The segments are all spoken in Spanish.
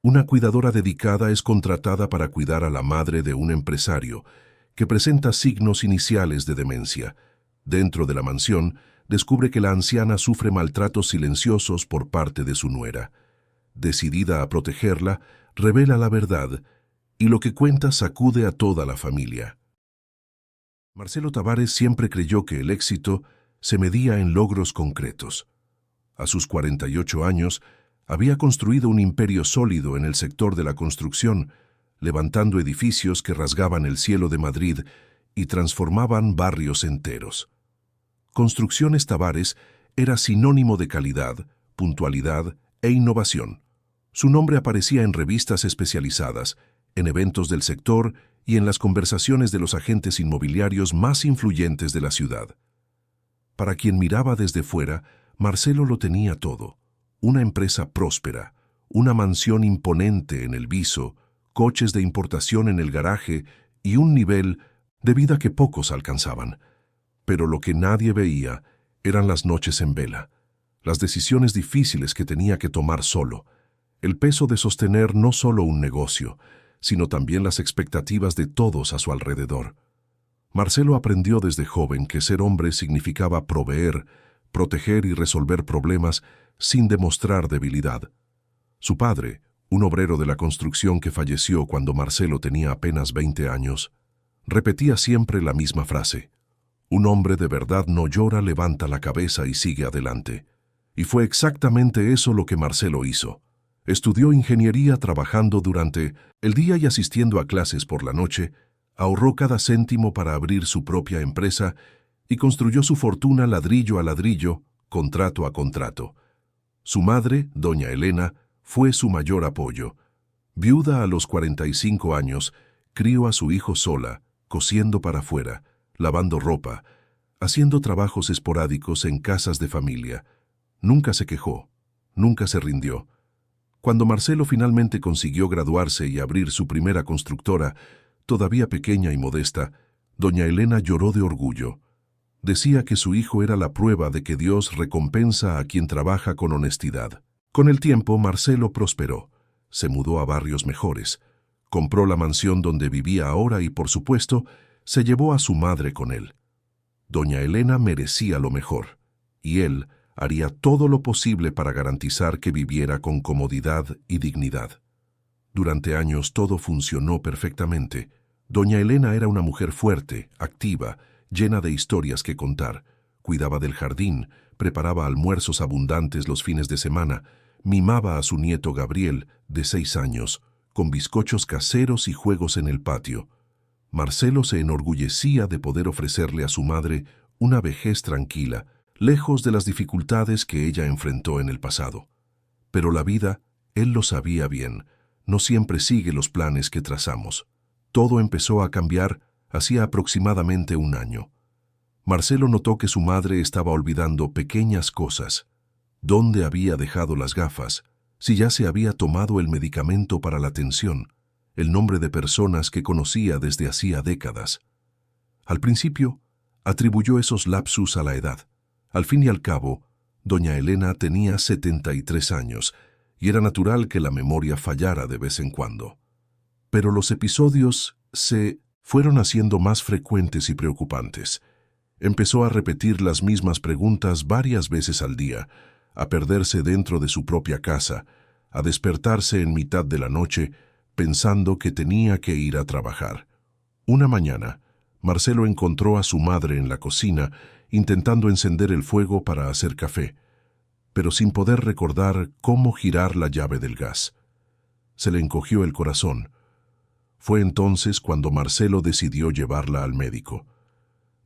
Una cuidadora dedicada es contratada para cuidar a la madre de un empresario que presenta signos iniciales de demencia. Dentro de la mansión, descubre que la anciana sufre maltratos silenciosos por parte de su nuera. Decidida a protegerla, revela la verdad y lo que cuenta sacude a toda la familia. Marcelo Tavares siempre creyó que el éxito se medía en logros concretos. A sus 48 años, había construido un imperio sólido en el sector de la construcción, levantando edificios que rasgaban el cielo de Madrid y transformaban barrios enteros. Construcciones Tavares era sinónimo de calidad, puntualidad e innovación. Su nombre aparecía en revistas especializadas, en eventos del sector y en las conversaciones de los agentes inmobiliarios más influyentes de la ciudad. Para quien miraba desde fuera, Marcelo lo tenía todo. Una empresa próspera, una mansión imponente en el Viso, coches de importación en el garaje y un nivel de vida que pocos alcanzaban. Pero lo que nadie veía eran las noches en vela, las decisiones difíciles que tenía que tomar solo, el peso de sostener no solo un negocio, sino también las expectativas de todos a su alrededor. Marcelo aprendió desde joven que ser hombre significaba proveer, proteger y resolver problemas sin demostrar debilidad. Su padre, un obrero de la construcción que falleció cuando Marcelo tenía apenas 20 años, repetía siempre la misma frase: un hombre de verdad no llora, levanta la cabeza y sigue adelante. Y fue exactamente eso lo que Marcelo hizo. Estudió ingeniería trabajando durante el día y asistiendo a clases por la noche, ahorró cada céntimo para abrir su propia empresa y construyó su fortuna ladrillo a ladrillo, contrato a contrato. Su madre, doña Elena, fue su mayor apoyo. Viuda a los 45 años, crió a su hijo sola, cosiendo para afuera, lavando ropa, haciendo trabajos esporádicos en casas de familia. Nunca se quejó, nunca se rindió. Cuando Marcelo finalmente consiguió graduarse y abrir su primera constructora, todavía pequeña y modesta, doña Elena lloró de orgullo. Decía que su hijo era la prueba de que Dios recompensa a quien trabaja con honestidad. Con el tiempo, Marcelo prosperó. Se mudó a barrios mejores. Compró la mansión donde vivía ahora y, por supuesto, se llevó a su madre con él. Doña Elena merecía lo mejor, y él haría todo lo posible para garantizar que viviera con comodidad y dignidad. Durante años todo funcionó perfectamente. Doña Elena era una mujer fuerte, activa, llena de historias que contar. Cuidaba del jardín, preparaba almuerzos abundantes los fines de semana, mimaba a su nieto Gabriel, de 6 años, con bizcochos caseros y juegos en el patio. Marcelo se enorgullecía de poder ofrecerle a su madre una vejez tranquila, lejos de las dificultades que ella enfrentó en el pasado. Pero la vida, él lo sabía bien, no siempre sigue los planes que trazamos. Todo empezó a cambiar hacía aproximadamente un año. Marcelo notó que su madre estaba olvidando pequeñas cosas. ¿Dónde había dejado las gafas? Si ya se había tomado el medicamento para la tensión, el nombre de personas que conocía desde hacía décadas. Al principio, atribuyó esos lapsus a la edad. Al fin y al cabo, doña Elena tenía 73 años y era natural que la memoria fallara de vez en cuando. Pero los episodios se fueron haciendo más frecuentes y preocupantes. Empezó a repetir las mismas preguntas varias veces al día, a perderse dentro de su propia casa, a despertarse en mitad de la noche pensando que tenía que ir a trabajar. Una mañana, Marcelo encontró a su madre en la cocina intentando encender el fuego para hacer café, pero sin poder recordar cómo girar la llave del gas. Se le encogió el corazón. Fue entonces cuando Marcelo decidió llevarla al médico.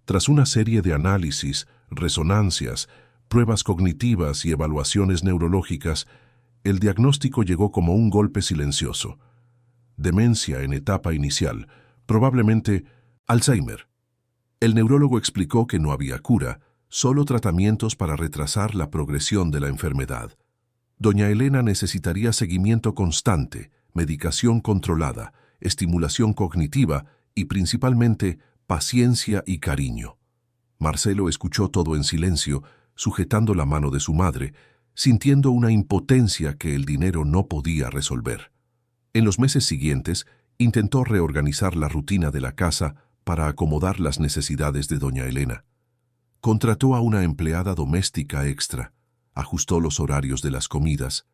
Tras una serie de análisis, resonancias, pruebas cognitivas y evaluaciones neurológicas, el diagnóstico llegó como un golpe silencioso. Demencia en etapa inicial, probablemente Alzheimer. El neurólogo explicó que no había cura, solo tratamientos para retrasar la progresión de la enfermedad. Doña Elena necesitaría seguimiento constante, medicación controlada, estimulación cognitiva y principalmente paciencia y cariño. Marcelo escuchó todo en silencio, sujetando la mano de su madre, sintiendo una impotencia que el dinero no podía resolver. En los meses siguientes, intentó reorganizar la rutina de la casa para acomodar las necesidades de doña Elena. Contrató a una empleada doméstica extra, ajustó los horarios de las comidas,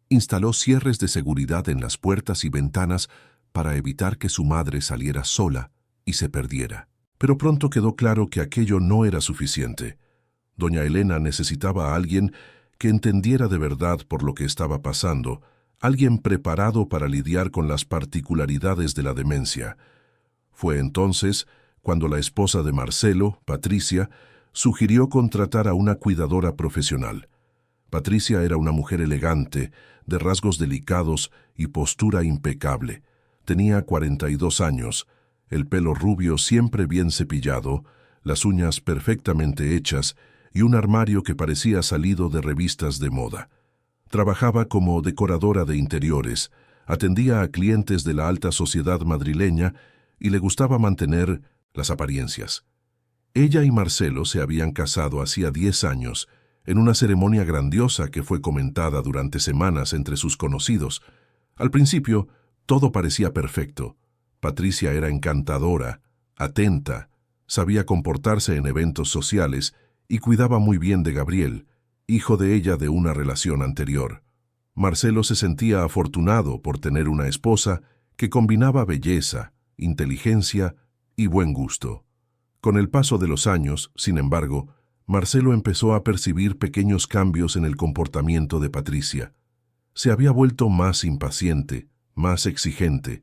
instaló cierres de seguridad en las puertas y ventanas para evitar que su madre saliera sola y se perdiera. Pero pronto quedó claro que aquello no era suficiente. Doña Elena necesitaba a alguien que entendiera de verdad por lo que estaba pasando, alguien preparado para lidiar con las particularidades de la demencia. Fue entonces cuando la esposa de Marcelo, Patricia, sugirió contratar a una cuidadora profesional. Patricia era una mujer elegante, de rasgos delicados y postura impecable. Tenía 42 años, el pelo rubio siempre bien cepillado, las uñas perfectamente hechas y un armario que parecía salido de revistas de moda. Trabajaba como decoradora de interiores, atendía a clientes de la alta sociedad madrileña y le gustaba mantener las apariencias. Ella y Marcelo se habían casado hacía 10 años, en una ceremonia grandiosa que fue comentada durante semanas entre sus conocidos. Al principio, todo parecía perfecto. Patricia era encantadora, atenta, sabía comportarse en eventos sociales y cuidaba muy bien de Gabriel, hijo de ella de una relación anterior. Marcelo se sentía afortunado por tener una esposa que combinaba belleza, inteligencia y buen gusto. Con el paso de los años, sin embargo, Marcelo empezó a percibir pequeños cambios en el comportamiento de Patricia. Se había vuelto más impaciente, más exigente,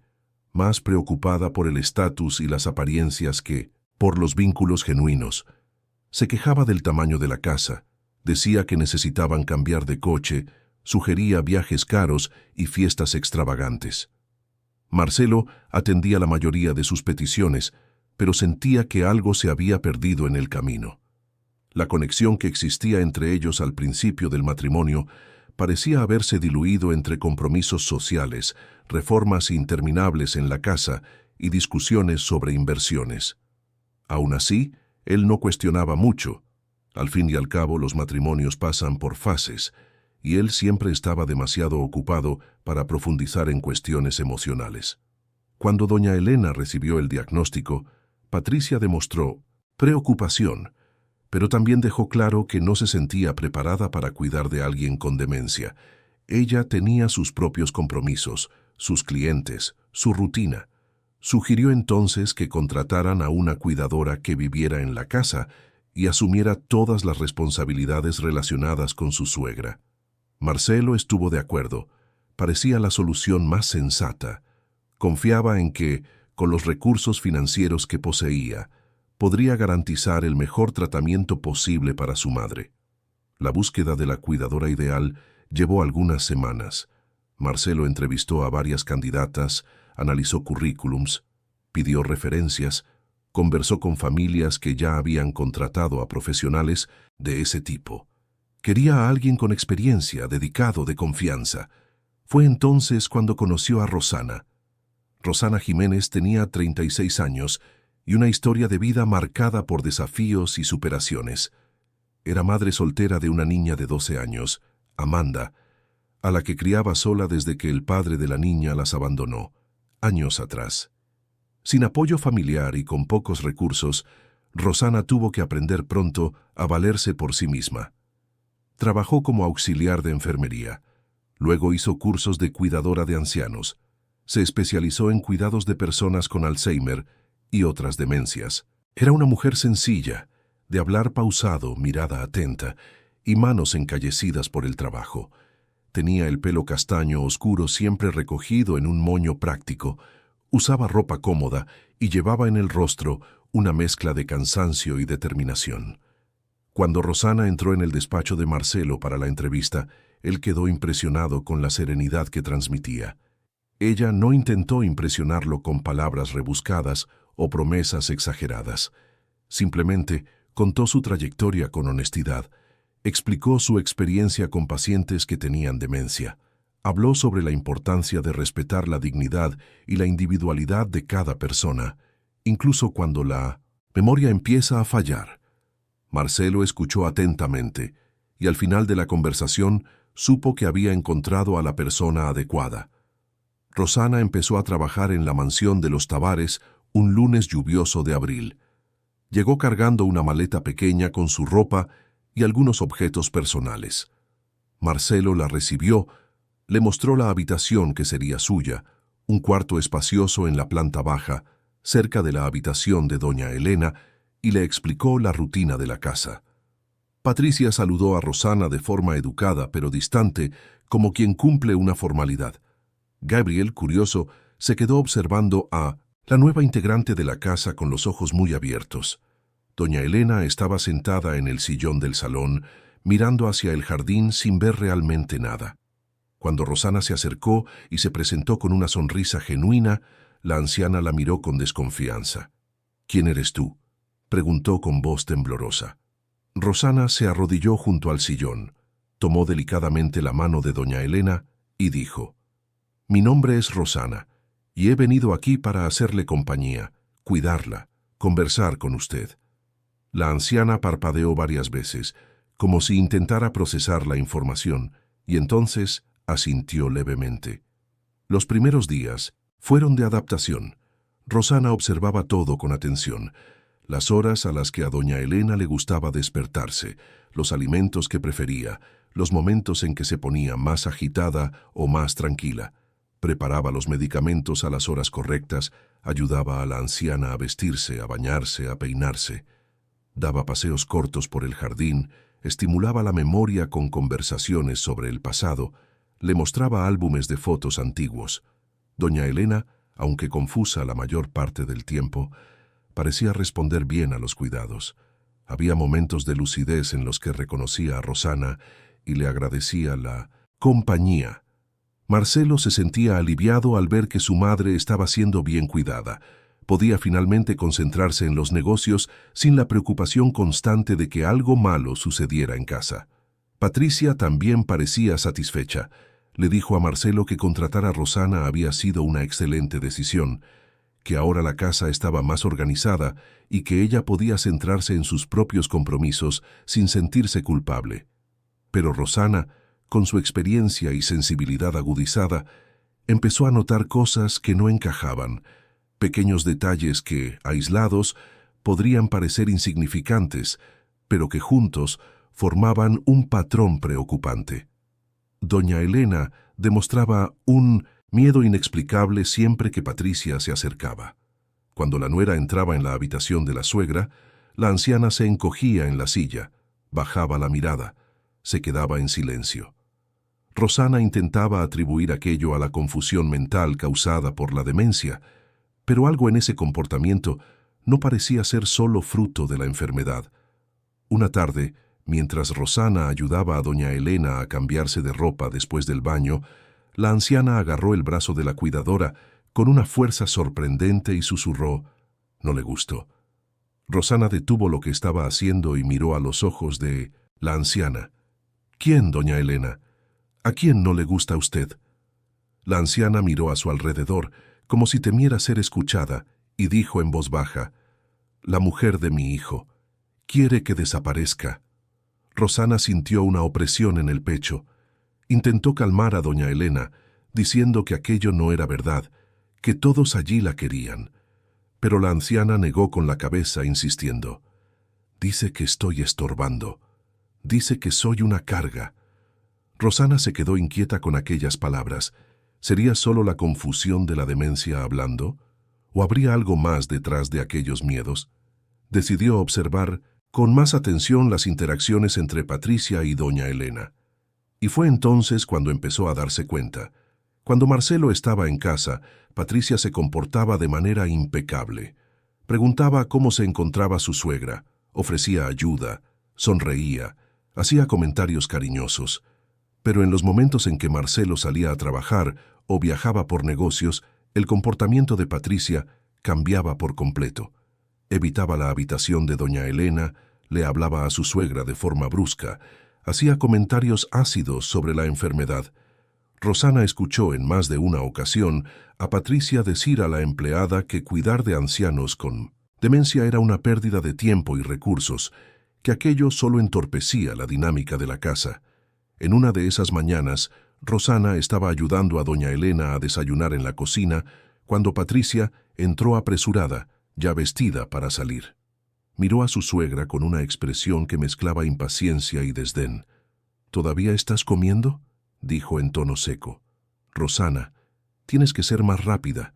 más preocupada por el estatus y las apariencias que por los vínculos genuinos. Se quejaba del tamaño de la casa, decía que necesitaban cambiar de coche, sugería viajes caros y fiestas extravagantes. Marcelo atendía la mayoría de sus peticiones, pero sentía que algo se había perdido en el camino. La conexión que existía entre ellos al principio del matrimonio parecía haberse diluido entre compromisos sociales, reformas interminables en la casa y discusiones sobre inversiones. Aún así, él no cuestionaba mucho. Al fin y al cabo, los matrimonios pasan por fases, y él siempre estaba demasiado ocupado para profundizar en cuestiones emocionales. Cuando doña Elena recibió el diagnóstico, Patricia demostró preocupación, pero también dejó claro que no se sentía preparada para cuidar de alguien con demencia. Ella tenía sus propios compromisos, sus clientes, su rutina. Sugirió entonces que contrataran a una cuidadora que viviera en la casa y asumiera todas las responsabilidades relacionadas con su suegra. Marcelo estuvo de acuerdo. Parecía la solución más sensata. Confiaba en que, con los recursos financieros que poseía, podría garantizar el mejor tratamiento posible para su madre. La búsqueda de la cuidadora ideal llevó algunas semanas. Marcelo entrevistó a varias candidatas, analizó currículums, pidió referencias, conversó con familias que ya habían contratado a profesionales de ese tipo. Quería a alguien con experiencia, dedicado, de confianza. Fue entonces cuando conoció a Rosana. Rosana Jiménez tenía 36 años y una historia de vida marcada por desafíos y superaciones. Era madre soltera de una niña de 12 años, Amanda, a la que criaba sola desde que el padre de la niña las abandonó, años atrás. Sin apoyo familiar y con pocos recursos, Rosana tuvo que aprender pronto a valerse por sí misma. Trabajó como auxiliar de enfermería. Luego hizo cursos de cuidadora de ancianos. Se especializó en cuidados de personas con Alzheimer y otras demencias. Era una mujer sencilla, de hablar pausado, mirada atenta y manos encallecidas por el trabajo. Tenía el pelo castaño oscuro siempre recogido en un moño práctico, usaba ropa cómoda y llevaba en el rostro una mezcla de cansancio y determinación. Cuando Rosana entró en el despacho de Marcelo para la entrevista, él quedó impresionado con la serenidad que transmitía. Ella no intentó impresionarlo con palabras rebuscadas o promesas exageradas. Simplemente contó su trayectoria con honestidad, explicó su experiencia con pacientes que tenían demencia, habló sobre la importancia de respetar la dignidad y la individualidad de cada persona, incluso cuando la memoria empieza a fallar. Marcelo escuchó atentamente y al final de la conversación supo que había encontrado a la persona adecuada. Rosana empezó a trabajar en la mansión de los Tavares un lunes lluvioso de abril. Llegó cargando una maleta pequeña con su ropa y algunos objetos personales. Marcelo la recibió, le mostró la habitación que sería suya, un cuarto espacioso en la planta baja, cerca de la habitación de doña Elena, y le explicó la rutina de la casa. Patricia saludó a Rosana de forma educada pero distante, como quien cumple una formalidad. Gabriel, curioso, se quedó observando a la nueva integrante de la casa con los ojos muy abiertos. Doña Elena estaba sentada en el sillón del salón, mirando hacia el jardín sin ver realmente nada. Cuando Rosana se acercó y se presentó con una sonrisa genuina, la anciana la miró con desconfianza. «¿Quién eres tú?», preguntó con voz temblorosa. Rosana se arrodilló junto al sillón, tomó delicadamente la mano de doña Elena y dijo: «Mi nombre es Rosana, y he venido aquí para hacerle compañía, cuidarla, conversar con usted». La anciana parpadeó varias veces, como si intentara procesar la información, y entonces asintió levemente. Los primeros días fueron de adaptación. Rosana observaba todo con atención: las horas a las que a doña Elena le gustaba despertarse, los alimentos que prefería, los momentos en que se ponía más agitada o más tranquila. Preparaba los medicamentos a las horas correctas, ayudaba a la anciana a vestirse, a bañarse, a peinarse. Daba paseos cortos por el jardín, estimulaba la memoria con conversaciones sobre el pasado, le mostraba álbumes de fotos antiguos. Doña Elena, aunque confusa la mayor parte del tiempo, parecía responder bien a los cuidados. Había momentos de lucidez en los que reconocía a Rosana y le agradecía la compañía. Marcelo se sentía aliviado al ver que su madre estaba siendo bien cuidada. Podía finalmente concentrarse en los negocios sin la preocupación constante de que algo malo sucediera en casa. Patricia también parecía satisfecha. Le dijo a Marcelo que contratar a Rosana había sido una excelente decisión, que ahora la casa estaba más organizada y que ella podía centrarse en sus propios compromisos sin sentirse culpable. Pero Rosana, con su experiencia y sensibilidad agudizada, empezó a notar cosas que no encajaban, pequeños detalles que, aislados, podrían parecer insignificantes, pero que juntos formaban un patrón preocupante. Doña Elena demostraba un miedo inexplicable siempre que Patricia se acercaba. Cuando la nuera entraba en la habitación de la suegra, la anciana se encogía en la silla, bajaba la mirada, se quedaba en silencio. Rosana intentaba atribuir aquello a la confusión mental causada por la demencia, pero algo en ese comportamiento no parecía ser solo fruto de la enfermedad. Una tarde, mientras Rosana ayudaba a doña Elena a cambiarse de ropa después del baño, la anciana agarró el brazo de la cuidadora con una fuerza sorprendente y susurró: «No le gustó». Rosana detuvo lo que estaba haciendo y miró a los ojos de la anciana. «¿Quién, doña Elena? ¿A quién no le gusta a usted?». La anciana miró a su alrededor, como si temiera ser escuchada, y dijo en voz baja: «La mujer de mi hijo. Quiere que desaparezca». Rosana sintió una opresión en el pecho. Intentó calmar a doña Elena, diciendo que aquello no era verdad, que todos allí la querían. Pero la anciana negó con la cabeza, insistiendo: «Dice que estoy estorbando. Dice que soy una carga». Rosana se quedó inquieta con aquellas palabras. ¿Sería solo la confusión de la demencia hablando? ¿O habría algo más detrás de aquellos miedos? Decidió observar con más atención las interacciones entre Patricia y doña Elena. Y fue entonces cuando empezó a darse cuenta. Cuando Marcelo estaba en casa, Patricia se comportaba de manera impecable. Preguntaba cómo se encontraba su suegra, ofrecía ayuda, sonreía, hacía comentarios cariñosos. Pero en los momentos en que Marcelo salía a trabajar o viajaba por negocios, el comportamiento de Patricia cambiaba por completo. Evitaba la habitación de doña Elena, le hablaba a su suegra de forma brusca, hacía comentarios ácidos sobre la enfermedad. Rosana escuchó en más de una ocasión a Patricia decir a la empleada que cuidar de ancianos con demencia era una pérdida de tiempo y recursos, que aquello solo entorpecía la dinámica de la casa. En una de esas mañanas, Rosana estaba ayudando a doña Elena a desayunar en la cocina cuando Patricia entró apresurada, ya vestida para salir. Miró a su suegra con una expresión que mezclaba impaciencia y desdén. «¿Todavía estás comiendo?», dijo en tono seco. «Rosana, tienes que ser más rápida.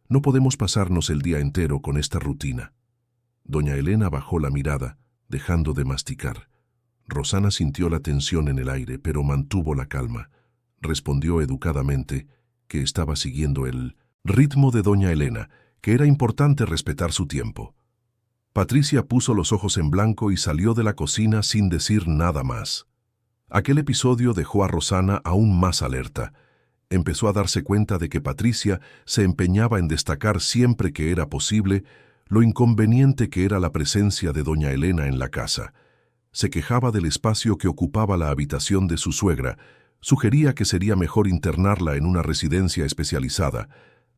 No podemos pasarnos el día entero con esta rutina». Doña Elena bajó la mirada, dejando de masticar. Rosana sintió la tensión en el aire, pero mantuvo la calma. Respondió educadamente que estaba siguiendo el ritmo de doña Elena, que era importante respetar su tiempo. Patricia puso los ojos en blanco y salió de la cocina sin decir nada más. Aquel episodio dejó a Rosana aún más alerta. Empezó a darse cuenta de que Patricia se empeñaba en destacar siempre que era posible lo inconveniente que era la presencia de doña Elena en la casa. Se quejaba del espacio que ocupaba la habitación de su suegra, sugería que sería mejor internarla en una residencia especializada.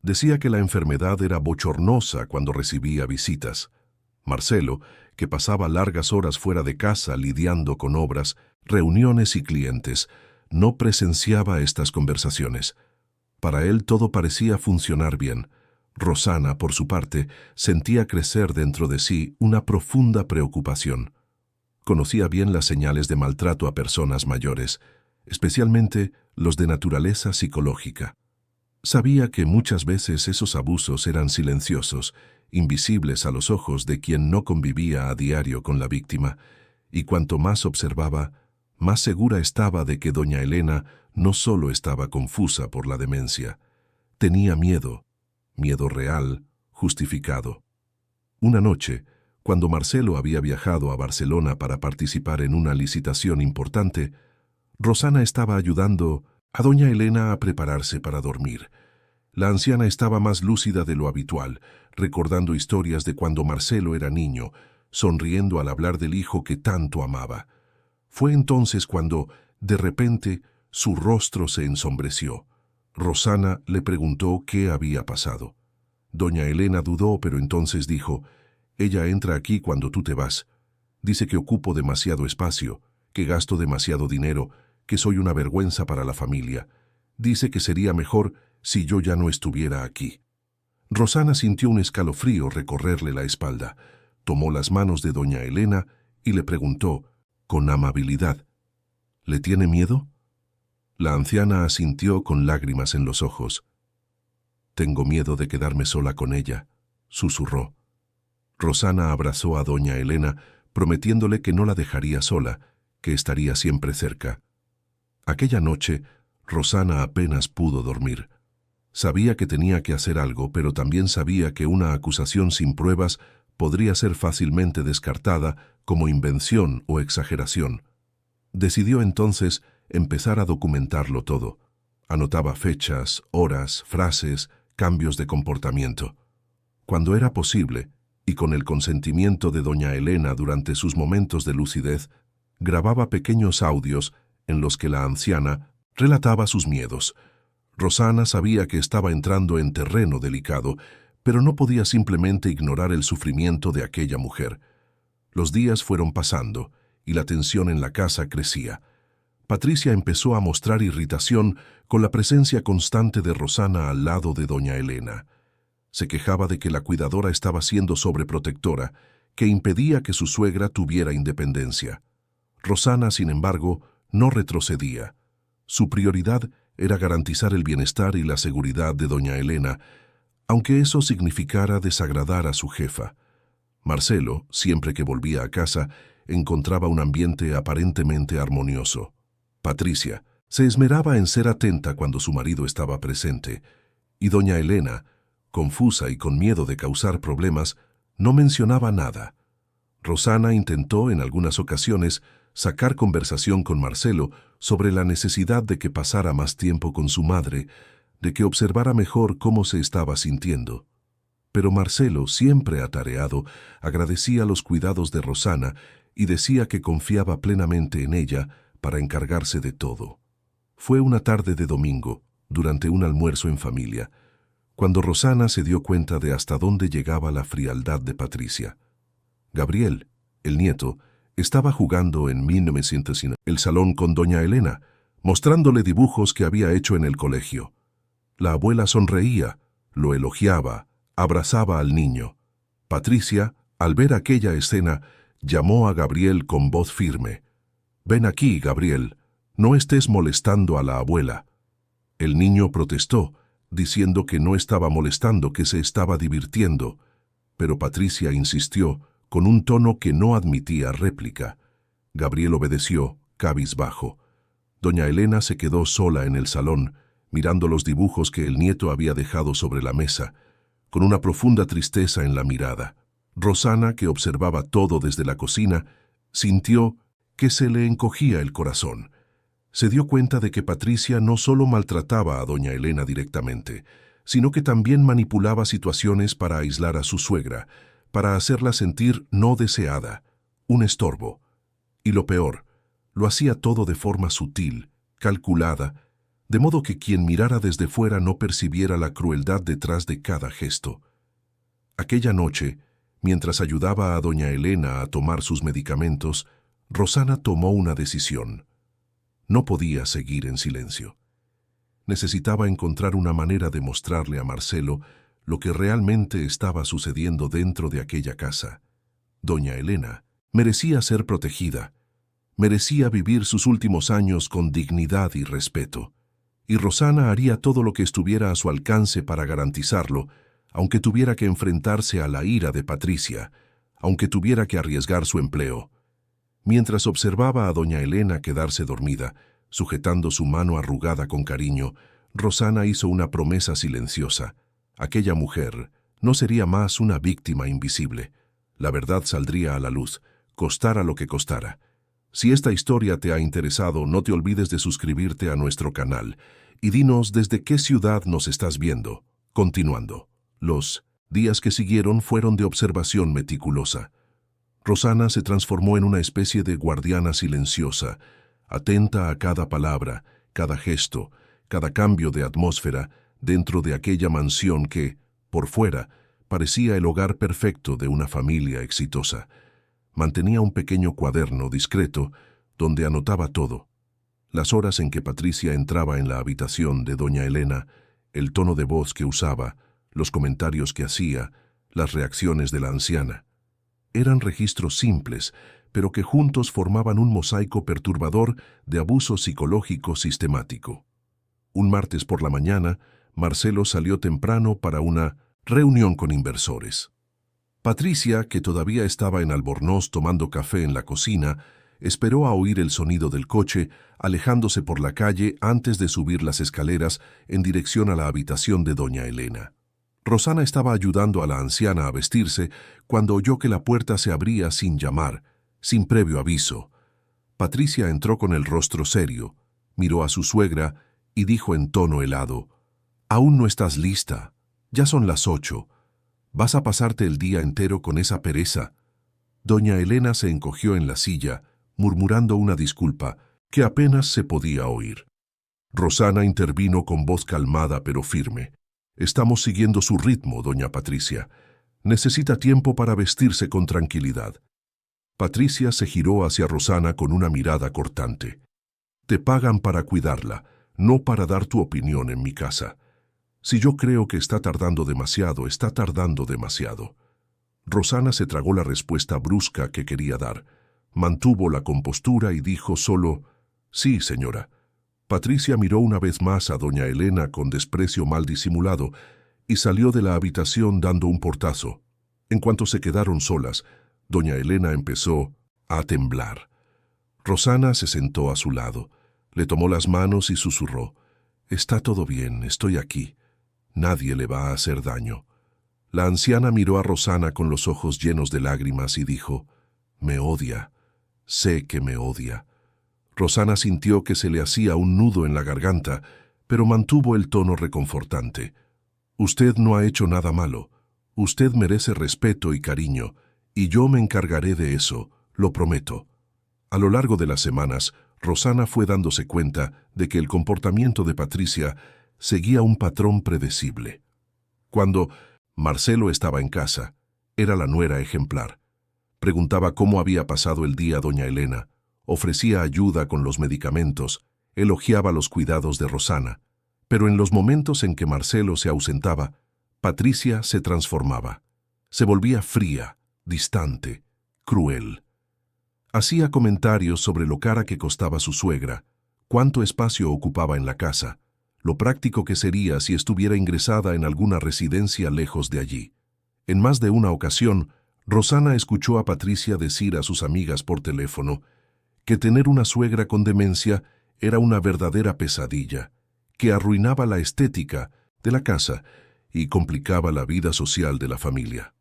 Decía que la enfermedad era bochornosa cuando recibía visitas. Marcelo, que pasaba largas horas fuera de casa lidiando con obras, reuniones y clientes, no presenciaba estas conversaciones. Para él todo parecía funcionar bien. Rosana, por su parte, sentía crecer dentro de sí una profunda preocupación. Conocía bien las señales de maltrato a personas mayores, especialmente los de naturaleza psicológica. Sabía que muchas veces esos abusos eran silenciosos, invisibles a los ojos de quien no convivía a diario con la víctima, y cuanto más observaba, más segura estaba de que doña Elena no solo estaba confusa por la demencia. Tenía miedo real, justificado. Una noche, cuando Marcelo había viajado a Barcelona para participar en una licitación importante, Rosana estaba ayudando a doña Elena a prepararse para dormir. La anciana estaba más lúcida de lo habitual, recordando historias de cuando Marcelo era niño, sonriendo al hablar del hijo que tanto amaba. Fue entonces cuando, de repente, su rostro se ensombreció. Rosana le preguntó qué había pasado. Doña Elena dudó, pero entonces dijo: «Ella entra aquí cuando tú te vas. Dice que ocupo demasiado espacio, que gasto demasiado dinero, que soy una vergüenza para la familia. Dice que sería mejor si yo ya no estuviera aquí». Rosana sintió un escalofrío recorrerle la espalda. Tomó las manos de doña Elena y le preguntó, con amabilidad: «¿Le tiene miedo?». La anciana asintió con lágrimas en los ojos. «Tengo miedo de quedarme sola con ella», susurró. Rosana abrazó a doña Elena, prometiéndole que no la dejaría sola, que estaría siempre cerca. Aquella noche, Rosana apenas pudo dormir. Sabía que tenía que hacer algo, pero también sabía que una acusación sin pruebas podría ser fácilmente descartada como invención o exageración. Decidió entonces empezar a documentarlo todo. Anotaba fechas, horas, frases, cambios de comportamiento. Cuando era posible, y con el consentimiento de doña Elena durante sus momentos de lucidez, grababa pequeños audios en los que la anciana relataba sus miedos. Rosana sabía que estaba entrando en terreno delicado, pero no podía simplemente ignorar el sufrimiento de aquella mujer. Los días fueron pasando y la tensión en la casa crecía. Patricia empezó a mostrar irritación con la presencia constante de Rosana al lado de doña Elena. Se quejaba de que la cuidadora estaba siendo sobreprotectora, que impedía que su suegra tuviera independencia. Rosana, sin embargo, no retrocedía. Su prioridad era garantizar el bienestar y la seguridad de doña Elena, aunque eso significara desagradar a su jefa. Marcelo, siempre que volvía a casa, encontraba un ambiente aparentemente armonioso. Patricia se esmeraba en ser atenta cuando su marido estaba presente, y doña Elena, confusa y con miedo de causar problemas, no mencionaba nada. Rosana intentó en algunas ocasiones sacar conversación con Marcelo sobre la necesidad de que pasara más tiempo con su madre, de que observara mejor cómo se estaba sintiendo. Pero Marcelo, siempre atareado, agradecía los cuidados de Rosana y decía que confiaba plenamente en ella para encargarse de todo. Fue una tarde de domingo, durante un almuerzo en familia, cuando Rosana se dio cuenta de hasta dónde llegaba la frialdad de Patricia. Gabriel, el nieto, estaba jugando en 1900 el salón con doña Elena, mostrándole dibujos que había hecho en el colegio. La abuela sonreía, lo elogiaba, abrazaba al niño. Patricia, al ver aquella escena, llamó a Gabriel con voz firme. «Ven aquí, Gabriel, no estés molestando a la abuela». El niño protestó, diciendo que no estaba molestando, que se estaba divirtiendo, pero Patricia insistió, con un tono que no admitía réplica. Gabriel obedeció, cabizbajo. Doña Elena se quedó sola en el salón, mirando los dibujos que el nieto había dejado sobre la mesa, con una profunda tristeza en la mirada. Rosana, que observaba todo desde la cocina, sintió que se le encogía el corazón. Se dio cuenta de que Patricia no solo maltrataba a doña Elena directamente, sino que también manipulaba situaciones para aislar a su suegra, para hacerla sentir no deseada, un estorbo. Y lo peor, lo hacía todo de forma sutil, calculada, de modo que quien mirara desde fuera no percibiera la crueldad detrás de cada gesto. Aquella noche, mientras ayudaba a doña Elena a tomar sus medicamentos, Rosana tomó una decisión. No podía seguir en silencio. Necesitaba encontrar una manera de mostrarle a Marcelo lo que realmente estaba sucediendo dentro de aquella casa. Doña Elena merecía ser protegida, merecía vivir sus últimos años con dignidad y respeto, y Rosana haría todo lo que estuviera a su alcance para garantizarlo, aunque tuviera que enfrentarse a la ira de Patricia, aunque tuviera que arriesgar su empleo. Mientras observaba a doña Elena quedarse dormida, sujetando su mano arrugada con cariño, Rosana hizo una promesa silenciosa. Aquella mujer no sería más una víctima invisible. La verdad saldría a la luz, costara lo que costara. Si esta historia te ha interesado, no te olvides de suscribirte a nuestro canal y dinos desde qué ciudad nos estás viendo. Continuando. Los días que siguieron fueron de observación meticulosa. Rosana se transformó en una especie de guardiana silenciosa, atenta a cada palabra, cada gesto, cada cambio de atmósfera dentro de aquella mansión que, por fuera, parecía el hogar perfecto de una familia exitosa. Mantenía un pequeño cuaderno discreto donde anotaba todo. Las horas en que Patricia entraba en la habitación de doña Elena, el tono de voz que usaba, los comentarios que hacía, las reacciones de la anciana. Eran registros simples, pero que juntos formaban un mosaico perturbador de abuso psicológico sistemático. Un martes por la mañana, Marcelo salió temprano para una reunión con inversores. Patricia, que todavía estaba en Albornoz tomando café en la cocina, esperó a oír el sonido del coche, alejándose por la calle antes de subir las escaleras en dirección a la habitación de doña Elena. Rosana estaba ayudando a la anciana a vestirse cuando oyó que la puerta se abría sin llamar, sin previo aviso. Patricia entró con el rostro serio, miró a su suegra y dijo en tono helado: «Aún no estás lista. Ya son las 8. ¿Vas a pasarte el día entero con esa pereza?» Doña Elena se encogió en la silla, murmurando una disculpa que apenas se podía oír. Rosana intervino con voz calmada pero firme. «Estamos siguiendo su ritmo, doña Patricia. Necesita tiempo para vestirse con tranquilidad». Patricia se giró hacia Rosana con una mirada cortante. «Te pagan para cuidarla, no para dar tu opinión en mi casa. Si yo creo que está tardando demasiado, está tardando demasiado». Rosana se tragó la respuesta brusca que quería dar. Mantuvo la compostura y dijo solo: «Sí, señora». Patricia miró una vez más a doña Elena con desprecio mal disimulado y salió de la habitación dando un portazo. En cuanto se quedaron solas, doña Elena empezó a temblar. Rosana se sentó a su lado, le tomó las manos y susurró: «Está todo bien, estoy aquí. Nadie le va a hacer daño». La anciana miró a Rosana con los ojos llenos de lágrimas y dijo: «Me odia. Sé que me odia». Rosana sintió que se le hacía un nudo en la garganta, pero mantuvo el tono reconfortante. «Usted no ha hecho nada malo. Usted merece respeto y cariño, y yo me encargaré de eso, lo prometo». A lo largo de las semanas, Rosana fue dándose cuenta de que el comportamiento de Patricia seguía un patrón predecible. Cuando Marcelo estaba en casa, era la nuera ejemplar. Preguntaba cómo había pasado el día doña Elena, ofrecía ayuda con los medicamentos, elogiaba los cuidados de Rosana, pero en los momentos en que Marcelo se ausentaba, Patricia se transformaba. Se volvía fría, distante, cruel. Hacía comentarios sobre lo cara que costaba su suegra, cuánto espacio ocupaba en la casa, lo práctico que sería si estuviera ingresada en alguna residencia lejos de allí. En más de una ocasión, Rosana escuchó a Patricia decir a sus amigas por teléfono que tener una suegra con demencia era una verdadera pesadilla, que arruinaba la estética de la casa y complicaba la vida social de la familia.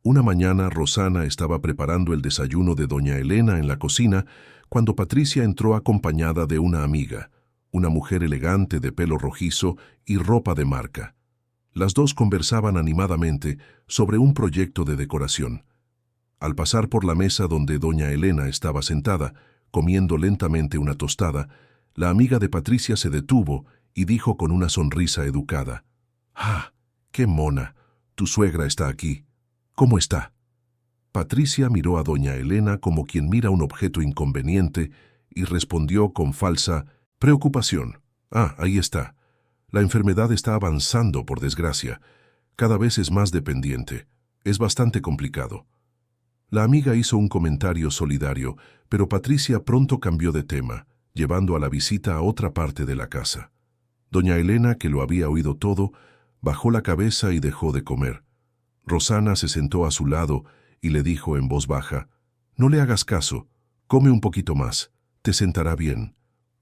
Una mañana Rosana estaba preparando el desayuno de doña Elena en la cocina cuando Patricia entró acompañada de una amiga, una mujer elegante de pelo rojizo y ropa de marca. Las dos conversaban animadamente sobre un proyecto de decoración. Al pasar por la mesa donde doña Elena estaba sentada, comiendo lentamente una tostada, la amiga de Patricia se detuvo y dijo con una sonrisa educada: «¡Ah, qué mona! Tu suegra está aquí. ¿Cómo está?». Patricia miró a doña Elena como quien mira un objeto inconveniente y respondió con falsa preocupación: «Ah, ahí está. La enfermedad está avanzando, por desgracia. Cada vez es más dependiente. Es bastante complicado». La amiga hizo un comentario solidario, pero Patricia pronto cambió de tema, llevando a la visita a otra parte de la casa. Doña Elena, que lo había oído todo, bajó la cabeza y dejó de comer. Rosana se sentó a su lado y le dijo en voz baja: «No le hagas caso, come un poquito más, te sentará bien».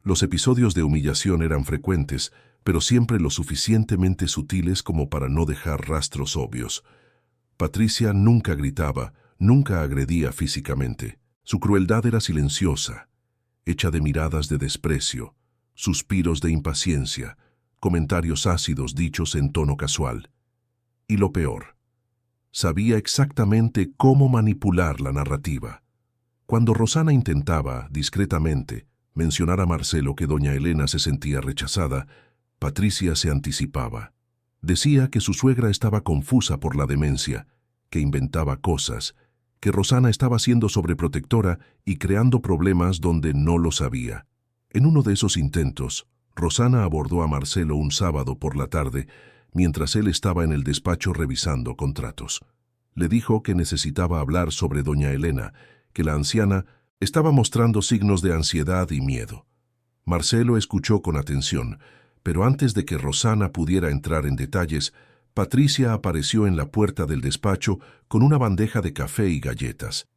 Los episodios de humillación eran frecuentes, pero siempre lo suficientemente sutiles como para no dejar rastros obvios. Patricia nunca gritaba, nunca agredía físicamente. Su crueldad era silenciosa, hecha de miradas de desprecio, suspiros de impaciencia, comentarios ácidos dichos en tono casual. Y lo peor, sabía exactamente cómo manipular la narrativa. Cuando Rosana intentaba, discretamente, mencionar a Marcelo que doña Elena se sentía rechazada, Patricia se anticipaba. Decía que su suegra estaba confusa por la demencia, que inventaba cosas, que Rosana estaba siendo sobreprotectora y creando problemas donde no lo sabía. En uno de esos intentos, Rosana abordó a Marcelo un sábado por la tarde, mientras él estaba en el despacho revisando contratos. Le dijo que necesitaba hablar sobre doña Elena, que la anciana estaba mostrando signos de ansiedad y miedo. Marcelo escuchó con atención, pero antes de que Rosana pudiera entrar en detalles, Patricia apareció en la puerta del despacho con una bandeja de café y galletas.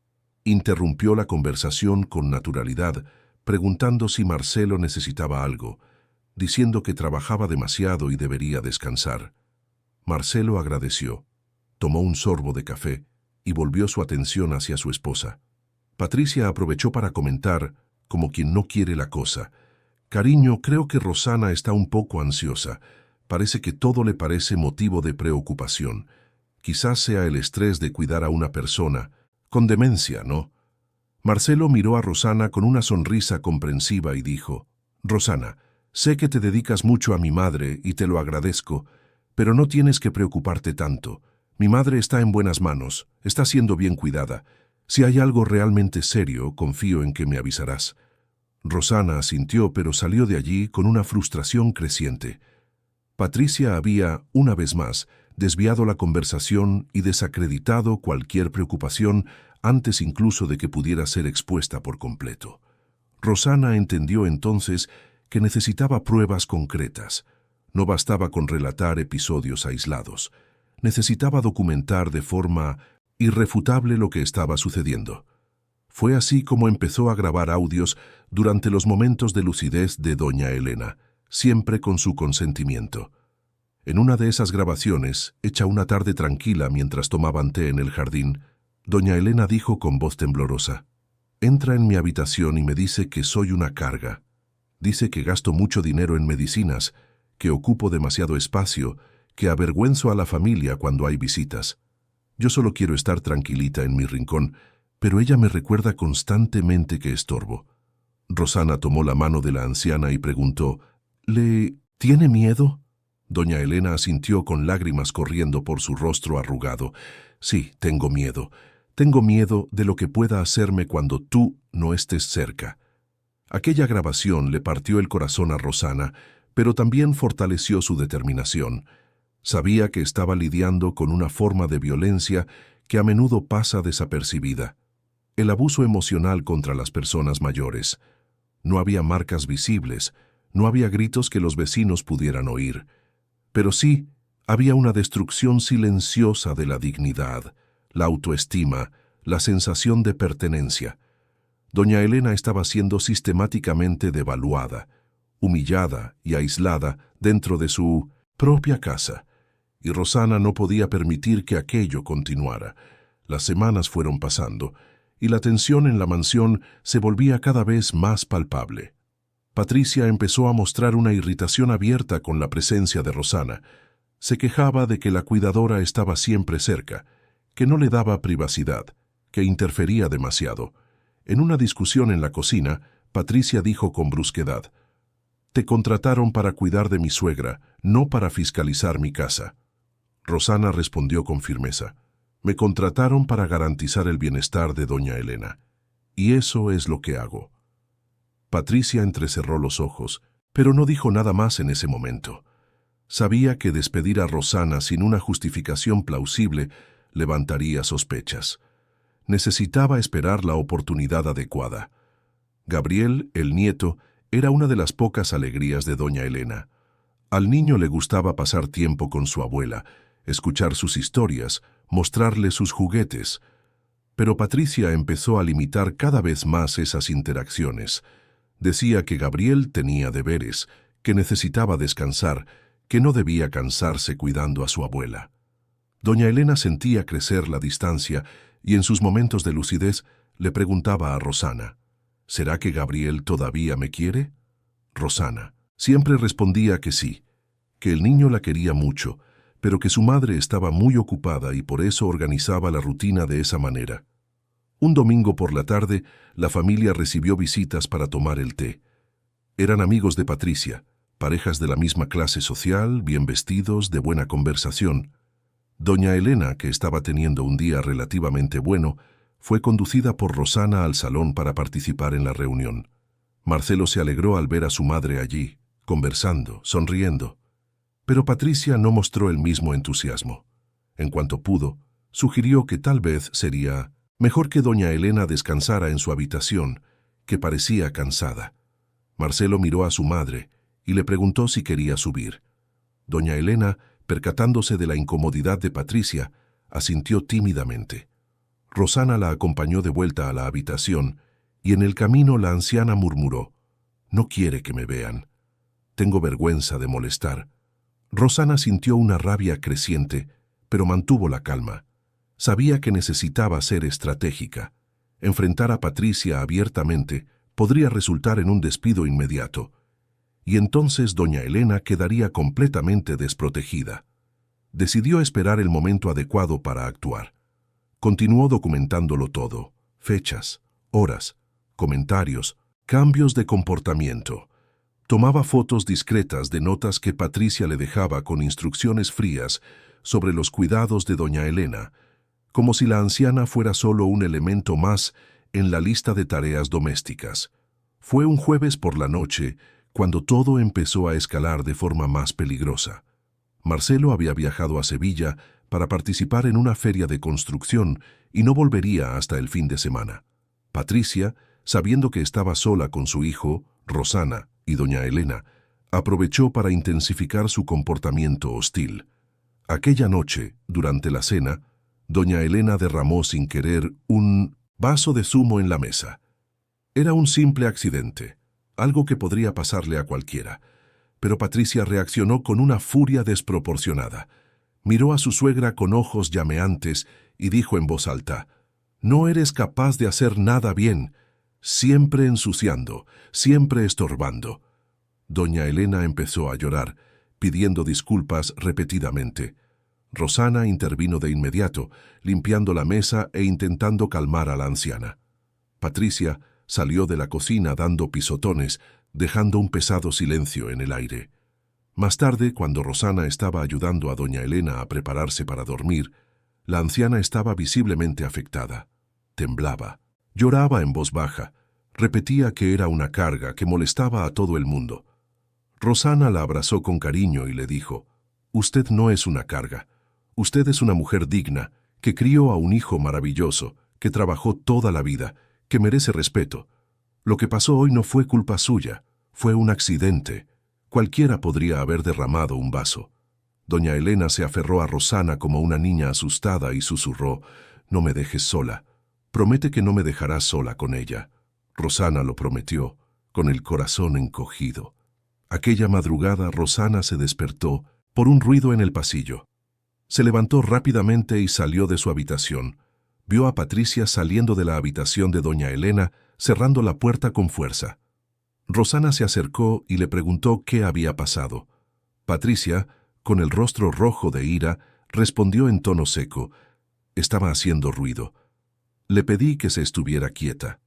Interrumpió la conversación con naturalidad, preguntando si Marcelo necesitaba algo, diciendo que trabajaba demasiado y debería descansar. Marcelo agradeció, tomó un sorbo de café y volvió su atención hacia su esposa. Patricia aprovechó para comentar, como quien no quiere la cosa: «Cariño, creo que Rosana está un poco ansiosa. Parece que todo le parece motivo de preocupación. Quizás sea el estrés de cuidar a una persona con demencia, ¿no?». Marcelo miró a Rosana con una sonrisa comprensiva y dijo: «Rosana, sé que te dedicas mucho a mi madre y te lo agradezco, pero no tienes que preocuparte tanto. Mi madre está en buenas manos, está siendo bien cuidada. Si hay algo realmente serio, confío en que me avisarás». Rosana asintió, pero salió de allí con una frustración creciente. Patricia había, una vez más, desviado la conversación y desacreditado cualquier preocupación antes incluso de que pudiera ser expuesta por completo. Rosana entendió entonces que necesitaba pruebas concretas. No bastaba con relatar episodios aislados. Necesitaba documentar de forma irrefutable lo que estaba sucediendo. Fue así como empezó a grabar audios durante los momentos de lucidez de doña Elena, siempre con su consentimiento. En una de esas grabaciones, hecha una tarde tranquila mientras tomaban té en el jardín, doña Elena dijo con voz temblorosa: «Entra en mi habitación y me dice que soy una carga. Dice que gasto mucho dinero en medicinas, que ocupo demasiado espacio, que avergüenzo a la familia cuando hay visitas. Yo solo quiero estar tranquilita en mi rincón, pero ella me recuerda constantemente que estorbo». Rosana tomó la mano de la anciana y preguntó: «¿Le tiene miedo?». Doña Elena asintió con lágrimas corriendo por su rostro arrugado. «Sí, tengo miedo. Tengo miedo de lo que pueda hacerme cuando tú no estés cerca». Aquella grabación le partió el corazón a Rosana, pero también fortaleció su determinación. Sabía que estaba lidiando con una forma de violencia que a menudo pasa desapercibida: el abuso emocional contra las personas mayores. No había marcas visibles, no había gritos que los vecinos pudieran oír, pero sí había una destrucción silenciosa de la dignidad, la autoestima, la sensación de pertenencia. Doña Elena estaba siendo sistemáticamente devaluada, humillada y aislada dentro de su propia casa, y Rosana no podía permitir que aquello continuara. Las semanas fueron pasando, y la tensión en la mansión se volvía cada vez más palpable. Patricia empezó a mostrar una irritación abierta con la presencia de Rosana. Se quejaba de que la cuidadora estaba siempre cerca, que no le daba privacidad, que interfería demasiado. En una discusión en la cocina, Patricia dijo con brusquedad: «Te contrataron para cuidar de mi suegra, no para fiscalizar mi casa». Rosana respondió con firmeza: «Me contrataron para garantizar el bienestar de doña Elena, y eso es lo que hago». Patricia entrecerró los ojos, pero no dijo nada más en ese momento. Sabía que despedir a Rosana sin una justificación plausible levantaría sospechas. Necesitaba esperar la oportunidad adecuada. Gabriel, el nieto, era una de las pocas alegrías de doña Elena. Al niño le gustaba pasar tiempo con su abuela, escuchar sus historias, mostrarle sus juguetes. Pero Patricia empezó a limitar cada vez más esas interacciones. Decía que Gabriel tenía deberes, que necesitaba descansar, que no debía cansarse cuidando a su abuela. Doña Elena sentía crecer la distancia y en sus momentos de lucidez le preguntaba a Rosana: «¿Será que Gabriel todavía me quiere?». Rosana siempre respondía que sí, que el niño la quería mucho, pero que su madre estaba muy ocupada y por eso organizaba la rutina de esa manera. Un domingo por la tarde, la familia recibió visitas para tomar el té. Eran amigos de Patricia, parejas de la misma clase social, bien vestidos, de buena conversación. Doña Elena, que estaba teniendo un día relativamente bueno, fue conducida por Rosana al salón para participar en la reunión. Marcelo se alegró al ver a su madre allí, conversando, sonriendo. Pero Patricia no mostró el mismo entusiasmo. En cuanto pudo, sugirió que tal vez sería mejor que doña Elena descansara en su habitación, que parecía cansada. Marcelo miró a su madre y le preguntó si quería subir. Doña Elena, percatándose de la incomodidad de Patricia, asintió tímidamente. Rosana la acompañó de vuelta a la habitación y en el camino la anciana murmuró: «No quiere que me vean. Tengo vergüenza de molestar». Rosana sintió una rabia creciente, pero mantuvo la calma. Sabía que necesitaba ser estratégica. Enfrentar a Patricia abiertamente podría resultar en un despido inmediato, y entonces doña Elena quedaría completamente desprotegida. Decidió esperar el momento adecuado para actuar. Continuó documentándolo todo: fechas, horas, comentarios, cambios de comportamiento. Tomaba fotos discretas de notas que Patricia le dejaba con instrucciones frías sobre los cuidados de doña Elena, como si la anciana fuera solo un elemento más en la lista de tareas domésticas. Fue un jueves por la noche cuando todo empezó a escalar de forma más peligrosa. Marcelo había viajado a Sevilla para participar en una feria de construcción y no volvería hasta el fin de semana. Patricia, sabiendo que estaba sola con su hijo, Rosana y doña Elena, aprovechó para intensificar su comportamiento hostil. Aquella noche, durante la cena, doña Elena derramó sin querer un vaso de zumo en la mesa. Era un simple accidente, algo que podría pasarle a cualquiera, pero Patricia reaccionó con una furia desproporcionada. Miró a su suegra con ojos llameantes y dijo en voz alta: «No eres capaz de hacer nada bien, siempre ensuciando, siempre estorbando». Doña Elena empezó a llorar, pidiendo disculpas repetidamente. Rosana intervino de inmediato, limpiando la mesa e intentando calmar a la anciana. Patricia salió de la cocina dando pisotones, dejando un pesado silencio en el aire. Más tarde, cuando Rosana estaba ayudando a doña Elena a prepararse para dormir, la anciana estaba visiblemente afectada. Temblaba, lloraba en voz baja. Repetía que era una carga que molestaba a todo el mundo. Rosana la abrazó con cariño y le dijo: «Usted no es una carga. Usted es una mujer digna, que crió a un hijo maravilloso, que trabajó toda la vida, que merece respeto. Lo que pasó hoy no fue culpa suya, fue un accidente. Cualquiera podría haber derramado un vaso». Doña Elena se aferró a Rosana como una niña asustada y susurró: «No me dejes sola. Promete que no me dejarás sola con ella». Rosana lo prometió, con el corazón encogido. Aquella madrugada Rosana se despertó por un ruido en el pasillo. Se levantó rápidamente y salió de su habitación. Vio a Patricia saliendo de la habitación de doña Elena, cerrando la puerta con fuerza. Rosana se acercó y le preguntó qué había pasado. Patricia, con el rostro rojo de ira, respondió en tono seco: «Estaba haciendo ruido. Le pedí que se estuviera quieta».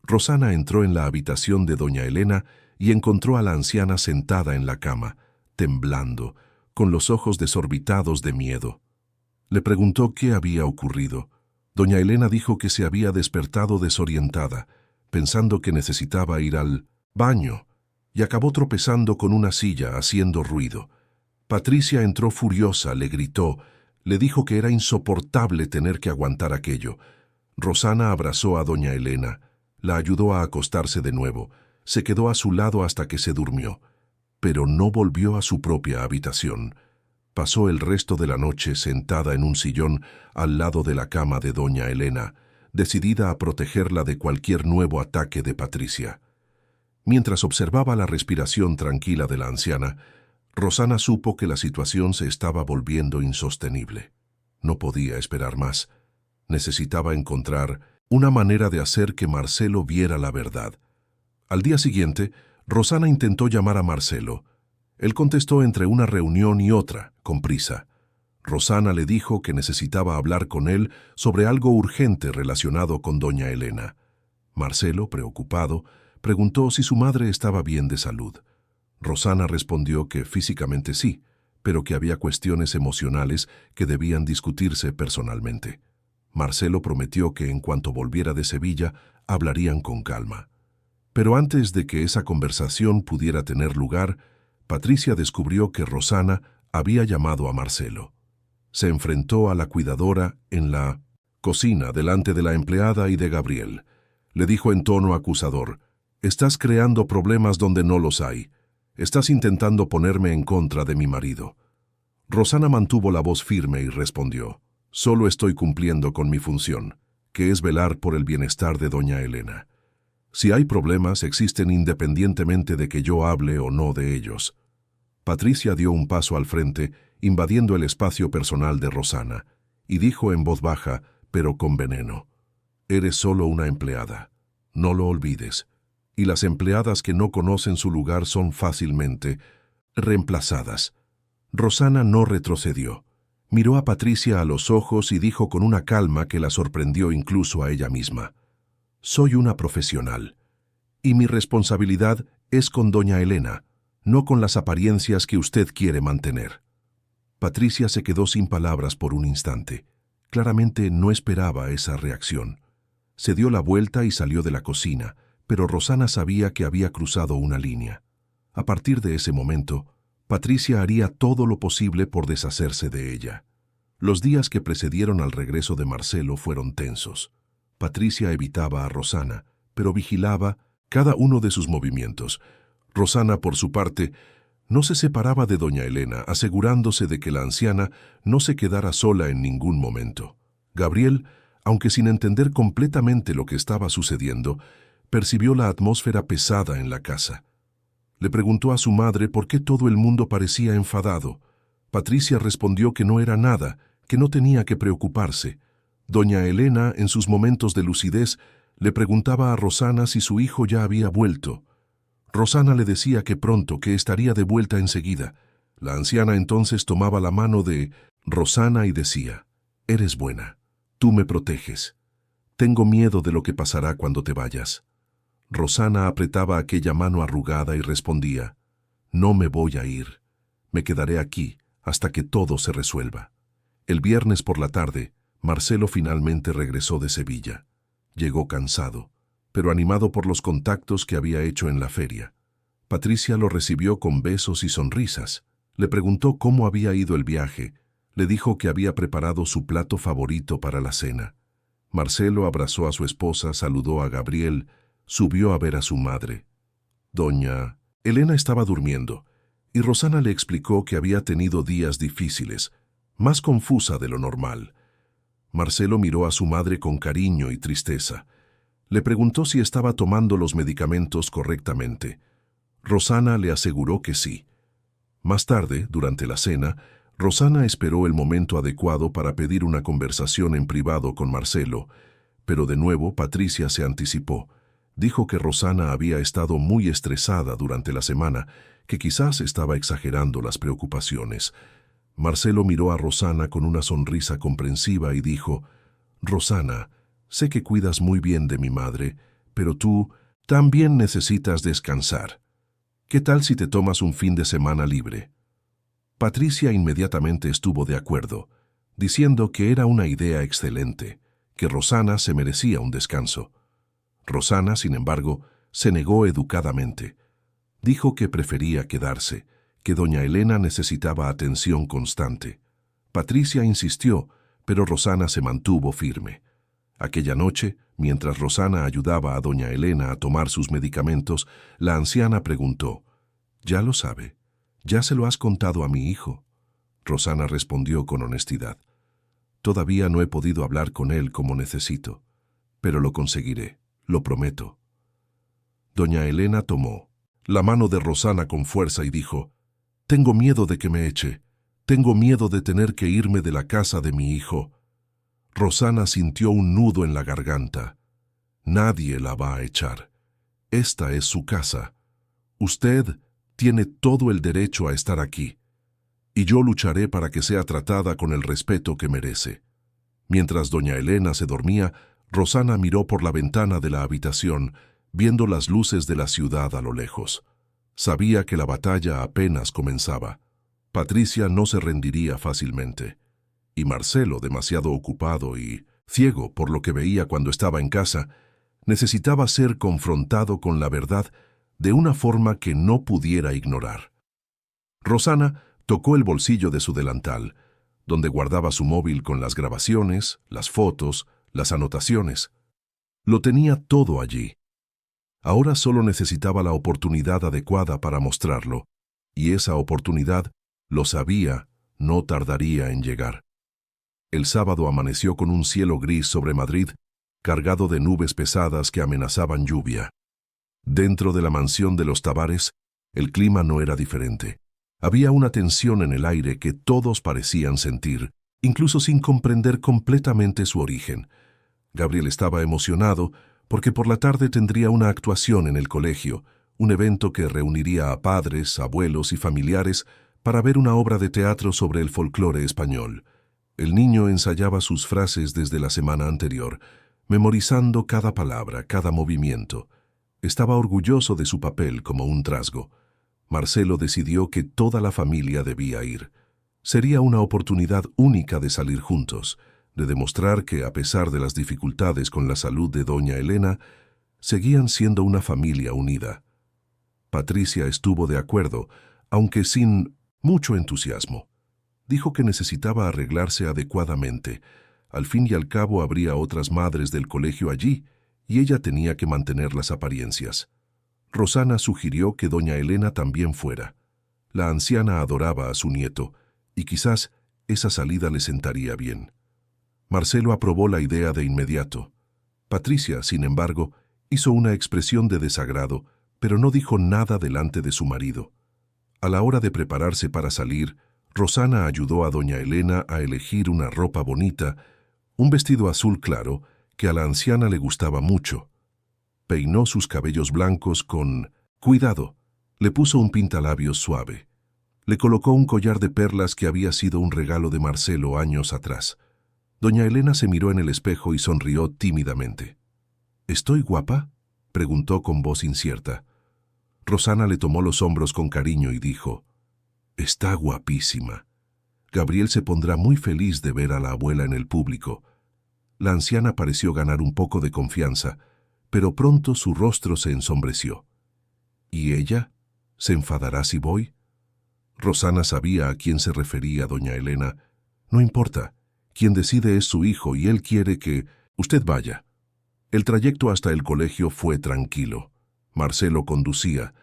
Rosana entró en la habitación de doña Elena y encontró a la anciana sentada en la cama, temblando, con los ojos desorbitados de miedo. Le preguntó qué había ocurrido. Doña Elena dijo que se había despertado desorientada, pensando que necesitaba ir al baño, y acabó tropezando con una silla haciendo ruido. Patricia entró furiosa, le gritó, le dijo que era insoportable tener que aguantar aquello. Rosana abrazó a doña Elena, la ayudó a acostarse de nuevo, se quedó a su lado hasta que se durmió, pero no volvió a su propia habitación. Pasó el resto de la noche sentada en un sillón al lado de la cama de doña Elena, decidida a protegerla de cualquier nuevo ataque de Patricia. Mientras observaba la respiración tranquila de la anciana, Rosana supo que la situación se estaba volviendo insostenible. No podía esperar más. Necesitaba encontrar una manera de hacer que Marcelo viera la verdad. Al día siguiente, Rosana intentó llamar a Marcelo. Él contestó entre una reunión y otra, con prisa. Rosana le dijo que necesitaba hablar con él sobre algo urgente relacionado con doña Elena. Marcelo, preocupado, preguntó si su madre estaba bien de salud. Rosana respondió que físicamente sí, pero que había cuestiones emocionales que debían discutirse personalmente. Marcelo prometió que en cuanto volviera de Sevilla, hablarían con calma. Pero antes de que esa conversación pudiera tener lugar, Patricia descubrió que Rosana había llamado a Marcelo. Se enfrentó a la cuidadora en la cocina delante de la empleada y de Gabriel. Le dijo en tono acusador: «Estás creando problemas donde no los hay. Estás intentando ponerme en contra de mi marido». Rosana mantuvo la voz firme y respondió: «Solo estoy cumpliendo con mi función, que es velar por el bienestar de doña Elena. Si hay problemas, existen independientemente de que yo hable o no de ellos». Patricia dio un paso al frente, invadiendo el espacio personal de Rosana, y dijo en voz baja, pero con veneno: «Eres solo una empleada. No lo olvides. Y las empleadas que no conocen su lugar son fácilmente reemplazadas». Rosana no retrocedió. Miró a Patricia a los ojos y dijo con una calma que la sorprendió incluso a ella misma: «Soy una profesional, y mi responsabilidad es con doña Elena, no con las apariencias que usted quiere mantener». Patricia se quedó sin palabras por un instante. Claramente no esperaba esa reacción. Se dio la vuelta y salió de la cocina, pero Rosana sabía que había cruzado una línea. A partir de ese momento, Patricia haría todo lo posible por deshacerse de ella. Los días que precedieron al regreso de Marcelo fueron tensos. Patricia evitaba a Rosana, pero vigilaba cada uno de sus movimientos. Rosana, por su parte, no se separaba de doña Elena, asegurándose de que la anciana no se quedara sola en ningún momento. Gabriel, aunque sin entender completamente lo que estaba sucediendo, percibió la atmósfera pesada en la casa. Le preguntó a su madre por qué todo el mundo parecía enfadado. Patricia respondió que no era nada, que no tenía que preocuparse. Doña Elena, en sus momentos de lucidez, le preguntaba a Rosana si su hijo ya había vuelto. Rosana le decía que pronto, que estaría de vuelta enseguida. La anciana entonces tomaba la mano de Rosana y decía: «Eres buena, tú me proteges. Tengo miedo de lo que pasará cuando te vayas». Rosana apretaba aquella mano arrugada y respondía: «No me voy a ir. Me quedaré aquí hasta que todo se resuelva». El viernes por la tarde, Marcelo finalmente regresó de Sevilla. Llegó cansado, pero animado por los contactos que había hecho en la feria. Patricia lo recibió con besos y sonrisas. Le preguntó cómo había ido el viaje. Le dijo que había preparado su plato favorito para la cena. Marcelo abrazó a su esposa, saludó a Gabriel, subió a ver a su madre. Doña Elena estaba durmiendo, y Rosana le explicó que había tenido días difíciles, más confusa de lo normal. Marcelo miró a su madre con cariño y tristeza. Le preguntó si estaba tomando los medicamentos correctamente. Rosana le aseguró que sí. Más tarde, durante la cena, Rosana esperó el momento adecuado para pedir una conversación en privado con Marcelo, pero de nuevo Patricia se anticipó. Dijo que Rosana había estado muy estresada durante la semana, que quizás estaba exagerando las preocupaciones. Marcelo miró a Rosana con una sonrisa comprensiva y dijo: «Rosana, sé que cuidas muy bien de mi madre, pero tú también necesitas descansar. ¿Qué tal si te tomas un fin de semana libre?». Patricia inmediatamente estuvo de acuerdo, diciendo que era una idea excelente, que Rosana se merecía un descanso. Rosana, sin embargo, se negó educadamente. Dijo que prefería quedarse, que doña Elena necesitaba atención constante. Patricia insistió, pero Rosana se mantuvo firme. Aquella noche, mientras Rosana ayudaba a doña Elena a tomar sus medicamentos, la anciana preguntó: «¿Ya lo sabe? ¿Ya se lo has contado a mi hijo?». Rosana respondió con honestidad: «Todavía no he podido hablar con él como necesito, pero lo conseguiré, lo prometo». Doña Elena tomó la mano de Rosana con fuerza y dijo: «Tengo miedo de que me eche. Tengo miedo de tener que irme de la casa de mi hijo». Rosana sintió un nudo en la garganta. «Nadie la va a echar. Esta es su casa. Usted tiene todo el derecho a estar aquí, y yo lucharé para que sea tratada con el respeto que merece». Mientras doña Elena se dormía, Rosana miró por la ventana de la habitación, viendo las luces de la ciudad a lo lejos. Sabía que la batalla apenas comenzaba. Patricia no se rendiría fácilmente. Y Marcelo, demasiado ocupado y ciego por lo que veía cuando estaba en casa, necesitaba ser confrontado con la verdad de una forma que no pudiera ignorar. Rosana tocó el bolsillo de su delantal, donde guardaba su móvil con las grabaciones, las fotos, las anotaciones. Lo tenía todo allí. Ahora solo necesitaba la oportunidad adecuada para mostrarlo, y esa oportunidad, lo sabía, no tardaría en llegar. El sábado amaneció con un cielo gris sobre Madrid, cargado de nubes pesadas que amenazaban lluvia. Dentro de la mansión de los Tavares, el clima no era diferente. Había una tensión en el aire que todos parecían sentir, incluso sin comprender completamente su origen. Gabriel estaba emocionado porque por la tarde tendría una actuación en el colegio, un evento que reuniría a padres, abuelos y familiares para ver una obra de teatro sobre el folclore español. El niño ensayaba sus frases desde la semana anterior, memorizando cada palabra, cada movimiento. Estaba orgulloso de su papel como un trasgo. Marcelo decidió que toda la familia debía ir. Sería una oportunidad única de salir juntos, de demostrar que, a pesar de las dificultades con la salud de doña Elena, seguían siendo una familia unida. Patricia estuvo de acuerdo, aunque sin mucho entusiasmo. Dijo que necesitaba arreglarse adecuadamente. Al fin y al cabo habría otras madres del colegio allí, y ella tenía que mantener las apariencias. Rosana sugirió que doña Elena también fuera. La anciana adoraba a su nieto, y quizás esa salida le sentaría bien. Marcelo aprobó la idea de inmediato. Patricia, sin embargo, hizo una expresión de desagrado, pero no dijo nada delante de su marido. A la hora de prepararse para salir, Rosana ayudó a doña Elena a elegir una ropa bonita, un vestido azul claro que a la anciana le gustaba mucho. Peinó sus cabellos blancos con cuidado, le puso un pintalabios suave. Le colocó un collar de perlas que había sido un regalo de Marcelo años atrás. Doña Elena se miró en el espejo y sonrió tímidamente. «¿Estoy guapa?», preguntó con voz incierta. Rosana le tomó los hombros con cariño y dijo: «Está guapísima. Gabriel se pondrá muy feliz de ver a la abuela en el público». La anciana pareció ganar un poco de confianza, pero pronto su rostro se ensombreció. ¿Y ella? ¿Se enfadará si voy? Rosana sabía a quién se refería doña Elena. No importa, quien decide es su hijo y él quiere que usted vaya. El trayecto hasta el colegio fue tranquilo. Marcelo conducía.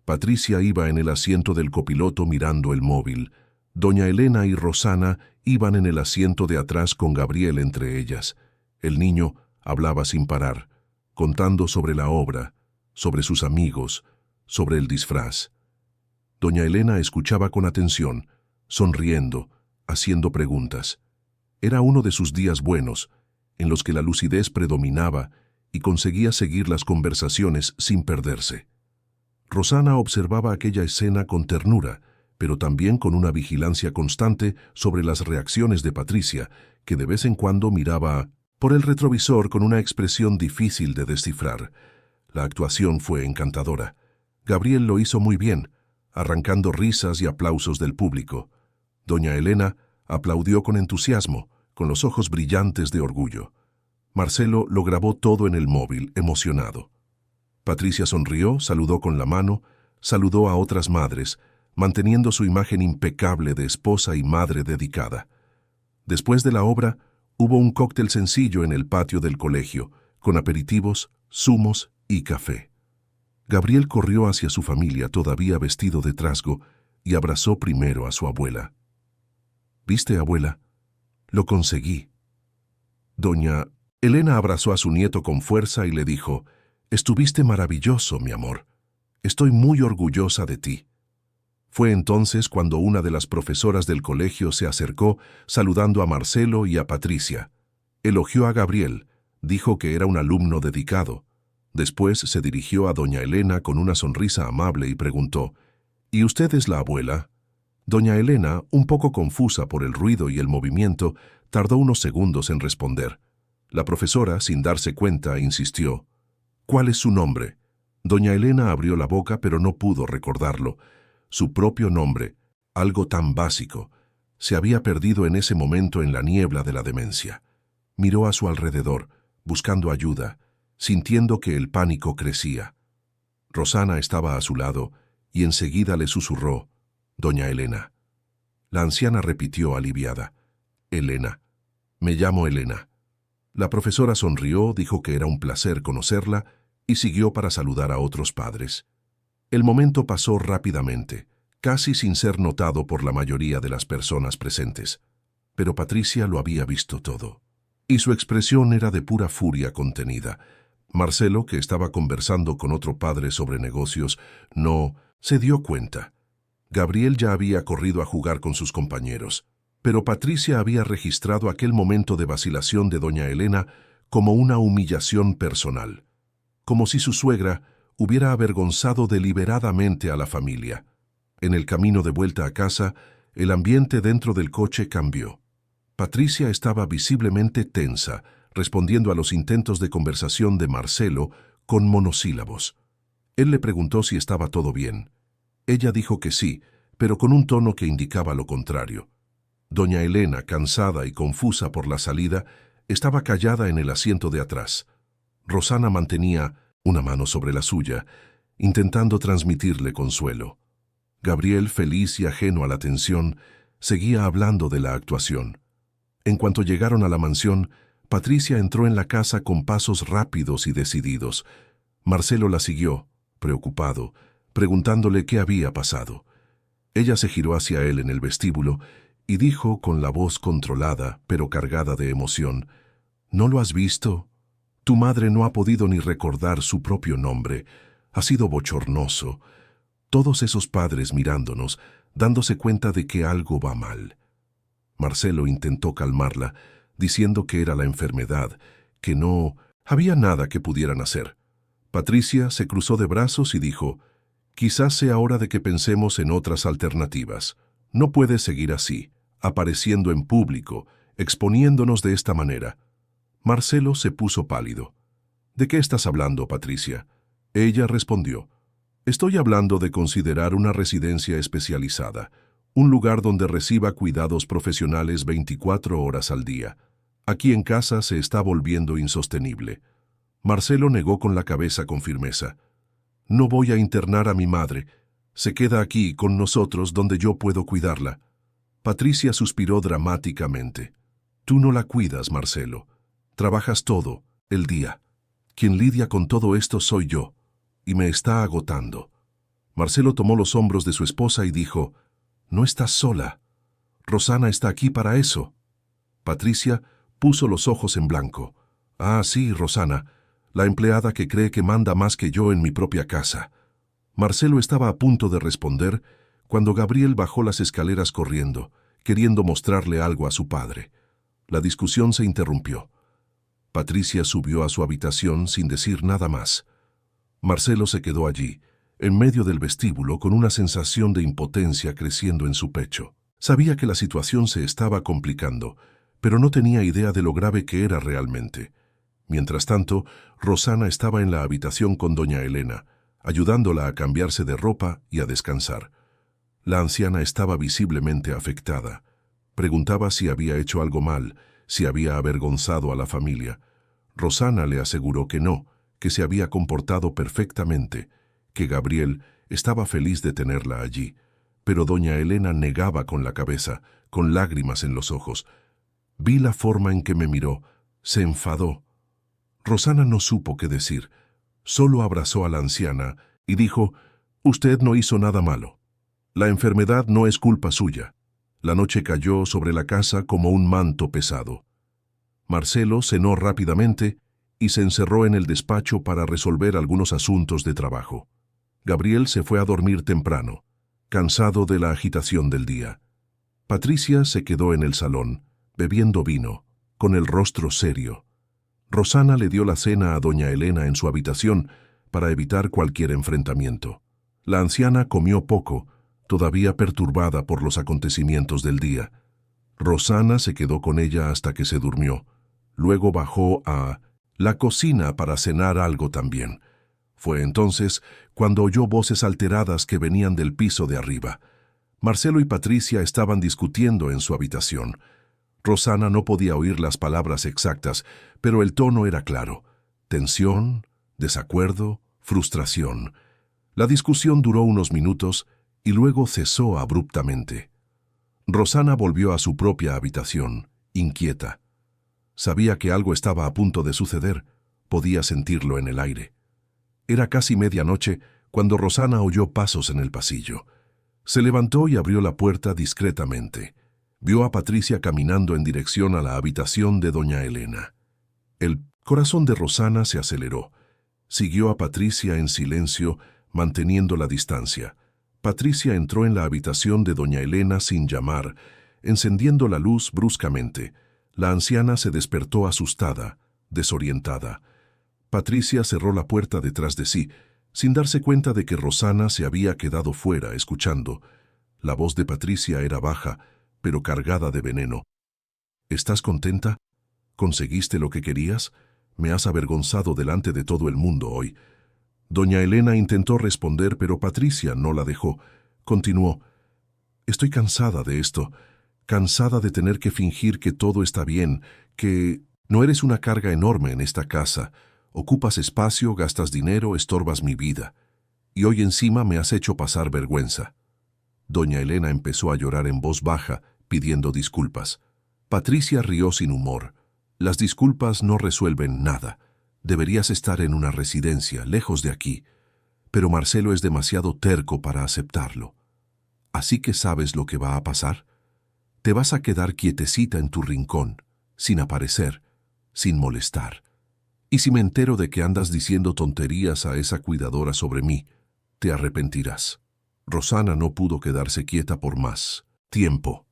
Patricia iba en el asiento del copiloto mirando el móvil. Doña Elena y Rosana iban en el asiento de atrás con Gabriel entre ellas. El niño hablaba sin parar, contando sobre la obra, sobre sus amigos, sobre el disfraz. Doña Elena escuchaba con atención, sonriendo, haciendo preguntas. Era uno de sus días buenos, en los que la lucidez predominaba y conseguía seguir las conversaciones sin perderse. Rosana observaba aquella escena con ternura, pero también con una vigilancia constante sobre las reacciones de Patricia, que de vez en cuando miraba por el retrovisor con una expresión difícil de descifrar. La actuación fue encantadora. Gabriel lo hizo muy bien, arrancando risas y aplausos del público. Doña Elena aplaudió con entusiasmo, con los ojos brillantes de orgullo. Marcelo lo grabó todo en el móvil, emocionado. Patricia sonrió, saludó con la mano, saludó a otras madres, manteniendo su imagen impecable de esposa y madre dedicada. Después de la obra, hubo un cóctel sencillo en el patio del colegio, con aperitivos, zumos y café. Gabriel corrió hacia su familia todavía vestido de trasgo y abrazó primero a su abuela. «¿Viste, abuela? Lo conseguí». Doña Elena abrazó a su nieto con fuerza y le dijo: «Estuviste maravilloso, mi amor. Estoy muy orgullosa de ti». Fue entonces cuando una de las profesoras del colegio se acercó saludando a Marcelo y a Patricia. Elogió a Gabriel, dijo que era un alumno dedicado. Después se dirigió a doña Elena con una sonrisa amable y preguntó: «¿Y usted es la abuela?». Doña Elena, un poco confusa por el ruido y el movimiento, tardó unos segundos en responder. La profesora, sin darse cuenta, insistió: «¿Cuál es su nombre?». Doña Elena abrió la boca pero no pudo recordarlo. Su propio nombre, algo tan básico, se había perdido en ese momento en la niebla de la demencia. Miró a su alrededor, buscando ayuda, sintiendo que el pánico crecía. Rosana estaba a su lado y enseguida le susurró: «Doña Elena». La anciana repitió aliviada: «Elena. Me llamo Elena». La profesora sonrió, dijo que era un placer conocerla y siguió para saludar a otros padres. El momento pasó rápidamente, casi sin ser notado por la mayoría de las personas presentes. Pero Patricia lo había visto todo, y su expresión era de pura furia contenida. Marcelo, que estaba conversando con otro padre sobre negocios, no se dio cuenta. Gabriel ya había corrido a jugar con sus compañeros, pero Patricia había registrado aquel momento de vacilación de doña Elena como una humillación personal, como si su suegra hubiera avergonzado deliberadamente a la familia. En el camino de vuelta a casa, el ambiente dentro del coche cambió. Patricia estaba visiblemente tensa, respondiendo a los intentos de conversación de Marcelo con monosílabos. Él le preguntó si estaba todo bien. Ella dijo que sí, pero con un tono que indicaba lo contrario. Doña Elena, cansada y confusa por la salida, estaba callada en el asiento de atrás. Rosana mantenía una mano sobre la suya, intentando transmitirle consuelo. Gabriel, feliz y ajeno a la tensión, seguía hablando de la actuación. En cuanto llegaron a la mansión, Patricia entró en la casa con pasos rápidos y decididos. Marcelo la siguió, preocupado, preguntándole qué había pasado. Ella se giró hacia él en el vestíbulo y dijo con la voz controlada, pero cargada de emoción: «¿No lo has visto? Tu madre no ha podido ni recordar su propio nombre. Ha sido bochornoso. Todos esos padres mirándonos, dándose cuenta de que algo va mal». Marcelo intentó calmarla, diciendo que era la enfermedad, que no había nada que pudieran hacer. Patricia se cruzó de brazos y dijo: «Quizás sea hora de que pensemos en otras alternativas. No puede seguir así, apareciendo en público, exponiéndonos de esta manera». Marcelo se puso pálido. «¿De qué estás hablando, Patricia?». Ella respondió: «Estoy hablando de considerar una residencia especializada, un lugar donde reciba cuidados profesionales 24 horas al día. Aquí en casa se está volviendo insostenible». Marcelo negó con la cabeza con firmeza. No voy a internar a mi madre. Se queda aquí con nosotros donde yo puedo cuidarla. Patricia suspiró dramáticamente. Tú no la cuidas, Marcelo. Trabajas todo, el día. Quien lidia con todo esto soy yo, y me está agotando. Marcelo tomó los hombros de su esposa y dijo, no estás sola. Rosana está aquí para eso. Patricia puso los ojos en blanco. Ah, sí, Rosana, la empleada que cree que manda más que yo en mi propia casa. Marcelo estaba a punto de responder cuando Gabriel bajó las escaleras corriendo, queriendo mostrarle algo a su padre. La discusión se interrumpió. Patricia subió a su habitación sin decir nada más. Marcelo se quedó allí, en medio del vestíbulo, con una sensación de impotencia creciendo en su pecho. Sabía que la situación se estaba complicando, pero no tenía idea de lo grave que era realmente. Mientras tanto, Rosana estaba en la habitación con doña Elena, ayudándola a cambiarse de ropa y a descansar. La anciana estaba visiblemente afectada. Preguntaba si había hecho algo mal, si había avergonzado a la familia. Rosana le aseguró que no, que se había comportado perfectamente, que Gabriel estaba feliz de tenerla allí. Pero doña Elena negaba con la cabeza, con lágrimas en los ojos. Vi la forma en que me miró. Se enfadó. Rosana no supo qué decir. Solo abrazó a la anciana y dijo, «Usted no hizo nada malo. La enfermedad no es culpa suya». La noche cayó sobre la casa como un manto pesado. Marcelo cenó rápidamente y se encerró en el despacho para resolver algunos asuntos de trabajo. Gabriel se fue a dormir temprano, cansado de la agitación del día. Patricia se quedó en el salón, bebiendo vino, con el rostro serio. Rosana le dio la cena a doña Elena en su habitación para evitar cualquier enfrentamiento. La anciana comió poco, todavía perturbada por los acontecimientos del día. Rosana se quedó con ella hasta que se durmió. Luego bajó a la cocina para cenar algo también. Fue entonces cuando oyó voces alteradas que venían del piso de arriba. Marcelo y Patricia estaban discutiendo en su habitación. Rosana no podía oír las palabras exactas, pero el tono era claro. Tensión, desacuerdo, frustración. La discusión duró unos minutos y luego cesó abruptamente. Rosana volvió a su propia habitación, inquieta. Sabía que algo estaba a punto de suceder, podía sentirlo en el aire. Era casi medianoche cuando Rosana oyó pasos en el pasillo. Se levantó y abrió la puerta discretamente. Vio a Patricia caminando en dirección a la habitación de doña Elena. El corazón de Rosana se aceleró. Siguió a Patricia en silencio, manteniendo la distancia. Patricia entró en la habitación de doña Elena sin llamar, encendiendo la luz bruscamente. La anciana se despertó asustada, desorientada. Patricia cerró la puerta detrás de sí, sin darse cuenta de que Rosana se había quedado fuera, escuchando. La voz de Patricia era baja, pero cargada de veneno. ¿Estás contenta? ¿Conseguiste lo que querías? Me has avergonzado delante de todo el mundo hoy. Doña Elena intentó responder, pero Patricia no la dejó. Continuó. Estoy cansada de esto, cansada de tener que fingir que todo está bien, que no eres una carga enorme en esta casa. Ocupas espacio, gastas dinero, estorbas mi vida. Y hoy encima me has hecho pasar vergüenza. Doña Elena empezó a llorar en voz baja, pidiendo disculpas. Patricia rió sin humor. Las disculpas no resuelven nada. Deberías estar en una residencia, lejos de aquí. Pero Marcelo es demasiado terco para aceptarlo. ¿Así que sabes lo que va a pasar? Te vas a quedar quietecita en tu rincón, sin aparecer, sin molestar. Y si me entero de que andas diciendo tonterías a esa cuidadora sobre mí, te arrepentirás. Rosana no pudo quedarse quieta por más tiempo.